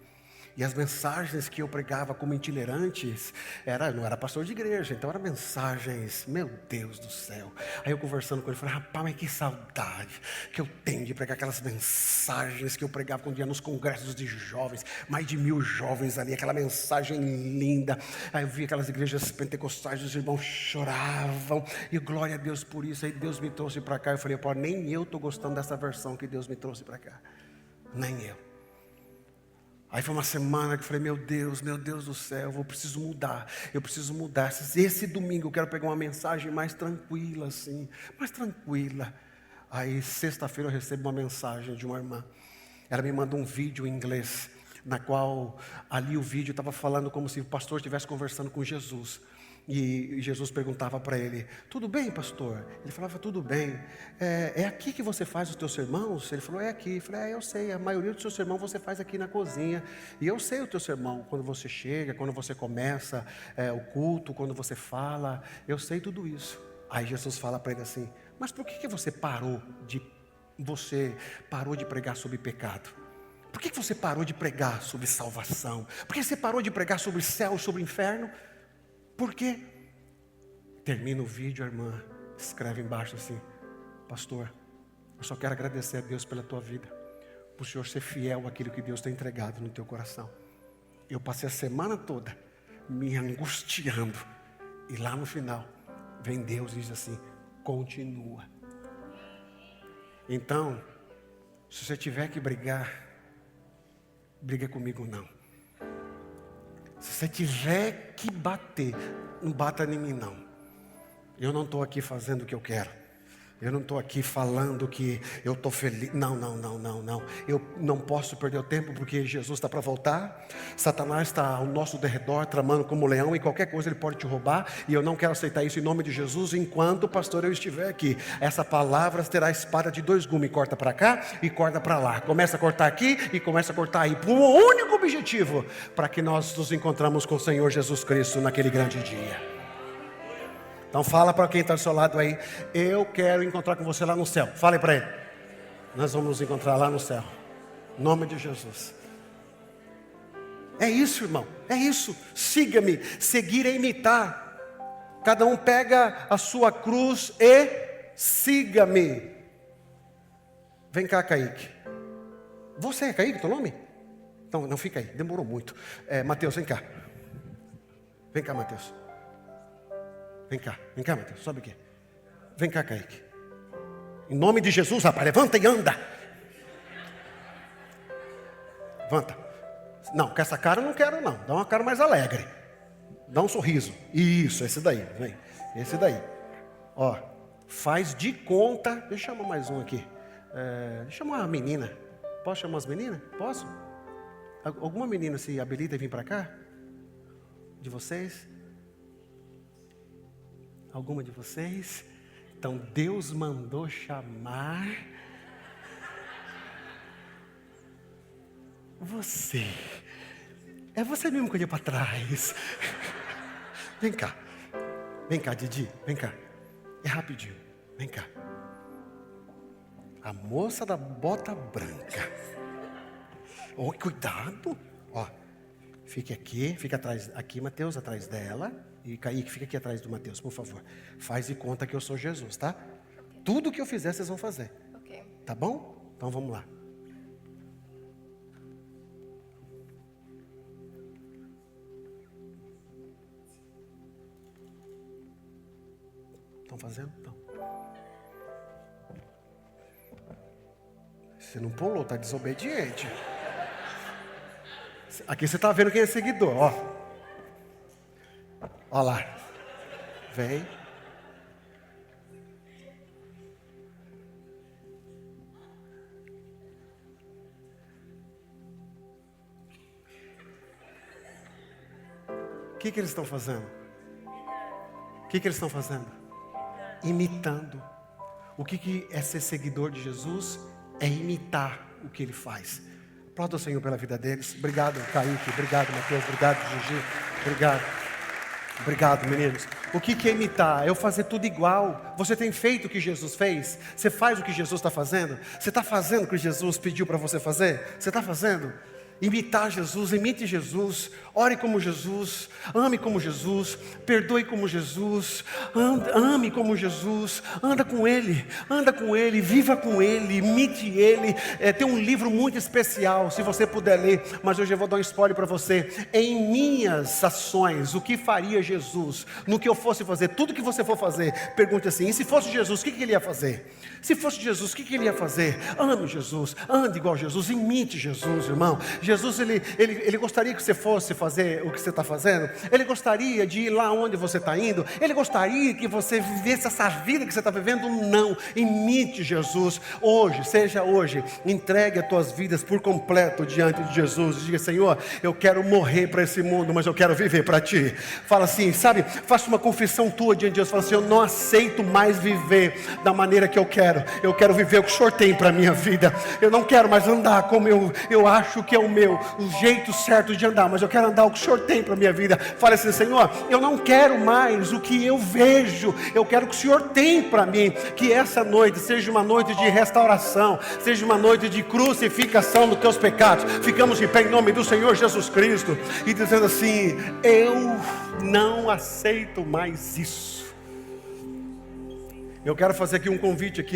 [SPEAKER 1] E as mensagens que eu pregava como itinerantes, não era pastor de igreja, então eram mensagens, meu Deus do céu. Aí eu conversando com ele, falei, rapaz, mas que saudade que eu tenho de pregar aquelas mensagens que eu pregava quando ia nos congressos de jovens, mais de 1000 jovens ali, aquela mensagem linda. Aí eu vi aquelas igrejas pentecostais, os irmãos choravam, e glória a Deus por isso. Aí Deus me trouxe para cá, eu falei, pô, nem eu estou gostando dessa versão que Deus me trouxe para cá, nem eu. Aí foi uma semana que eu falei, meu Deus do céu, eu preciso mudar. Esse domingo eu quero pegar uma mensagem mais tranquila assim, mais tranquila. Aí sexta-feira eu recebo uma mensagem de uma irmã. Ela me manda um vídeo em inglês, na qual ali o vídeo estava falando como se o pastor estivesse conversando com Jesus. E Jesus perguntava para ele, tudo bem, pastor? Ele falava, tudo bem. É aqui que você faz os teus sermãos? Ele falou, é aqui. Eu falei, eu sei, a maioria dos seus sermãos você faz aqui na cozinha. E eu sei o teu sermão, quando você chega, quando você começa o culto, quando você fala, eu sei tudo isso. Aí Jesus fala para ele assim, mas por que você parou de pregar sobre pecado? Por que você parou de pregar sobre salvação? Por que você parou de pregar sobre céu, sobre inferno? Por quê? Termina o vídeo, a irmã escreve embaixo assim, pastor, eu só quero agradecer a Deus pela tua vida, por o Senhor ser fiel àquilo que Deus tem entregado no teu coração. Eu passei a semana toda me angustiando, e lá no final vem Deus e diz assim, continua. Então, se você tiver que briga comigo não. Se você tiver que bater, não bata em mim não. Eu não estou aqui fazendo o que eu quero. Eu não estou aqui falando que eu estou feliz. Não. Eu não posso perder o tempo porque Jesus está para voltar. Satanás está ao nosso derredor, tramando como leão, e qualquer coisa ele pode te roubar. E eu não quero aceitar isso em nome de Jesus enquanto, pastor, eu estiver aqui. Essa palavra terá espada de 2 gumes, corta para cá e corta para lá. Começa a cortar aqui e começa a cortar aí, por um único objetivo, para que nós nos encontramos com o Senhor Jesus Cristo naquele grande dia. Então fala para quem está do seu lado aí, eu quero encontrar com você lá no céu. Fale para ele. Nós vamos nos encontrar lá no céu. Em nome de Jesus. É isso, irmão. É isso. Siga-me. Seguir é imitar. Cada um pega a sua cruz e siga-me. Vem cá, Kaique. Você é Kaique, teu nome? Então, não fica aí. Demorou muito. Mateus, vem cá. Vem cá, Mateus. Vem cá, Mateus, sobe aqui. Vem cá, Kaique. Em nome de Jesus, rapaz, levanta e anda. Levanta. Não, com essa cara eu não quero não. Dá uma cara mais alegre. Dá um sorriso. Isso, esse daí, vem. Esse daí. Ó, faz de conta. Deixa eu chamar mais um aqui. Deixa eu chamar uma menina. Posso chamar as meninas? Posso? Alguma menina se habilita a vir para cá? De vocês? Alguma de vocês? Então Deus mandou chamar você. É você mesmo que olhou para trás. Vem cá, Didi, vem cá. É rapidinho, vem cá. A moça da bota branca. Oh, cuidado. Ó, fique aqui, fica atrás, aqui, Mateus, atrás dela. E Kaique, fica aqui atrás do Mateus, por favor. Faz de conta que eu sou Jesus, tá? Okay. Tudo que eu fizer, vocês vão fazer. Okay. Tá bom? Então vamos lá. Estão fazendo? Então. Você não pulou, tá desobediente. Aqui você tá vendo quem é seguidor, ó. Olha lá. Vem. que eles estão fazendo? O que eles estão fazendo? Imitando. O que é ser seguidor de Jesus? É imitar o que Ele faz. Aplauda o Senhor pela vida deles. Obrigado, Kaique. Obrigado, Mateus. Obrigado, Gigi. Obrigado. Obrigado, meninos. O que é imitar? É eu fazer tudo igual. Você tem feito o que Jesus fez? Você faz o que Jesus está fazendo? Você está fazendo o que Jesus pediu para você fazer? Você está fazendo? Imitar Jesus, imite Jesus, ore como Jesus, ame como Jesus, perdoe como Jesus, ame como Jesus, anda com Ele, viva com Ele, imite Ele. Tem um livro muito especial, se você puder ler, mas hoje eu vou dar um spoiler para você. Em minhas ações, o que faria Jesus? No que eu fosse fazer, tudo que você for fazer, pergunte assim: e se fosse Jesus, o que Ele ia fazer? Se fosse Jesus, o que Ele ia fazer? Ame Jesus, ande igual Jesus, imite Jesus, irmão. Jesus, ele gostaria que você fosse fazer o que você está fazendo. Ele gostaria de ir lá onde você está indo. Ele gostaria que você vivesse essa vida que você está vivendo. Não, imite Jesus. Seja hoje, entregue as tuas vidas por completo diante de Jesus. Diga: Senhor, eu quero morrer para esse mundo, mas eu quero viver para Ti. Fala assim, sabe, faça uma confissão tua diante de Deus. Fala assim: eu não aceito mais viver da maneira que eu quero viver o que o Senhor tem para a minha vida. Eu não quero mais andar como eu acho que é o jeito certo de andar, mas eu quero andar o que o Senhor tem para a minha vida. Fala assim: Senhor, eu não quero mais o que eu vejo, eu quero o que o Senhor tem para mim. Que essa noite seja uma noite de restauração, seja uma noite de crucificação dos teus pecados. Ficamos de pé em nome do Senhor Jesus Cristo e dizendo assim: eu não aceito mais isso. Eu quero fazer aqui um convite aqui.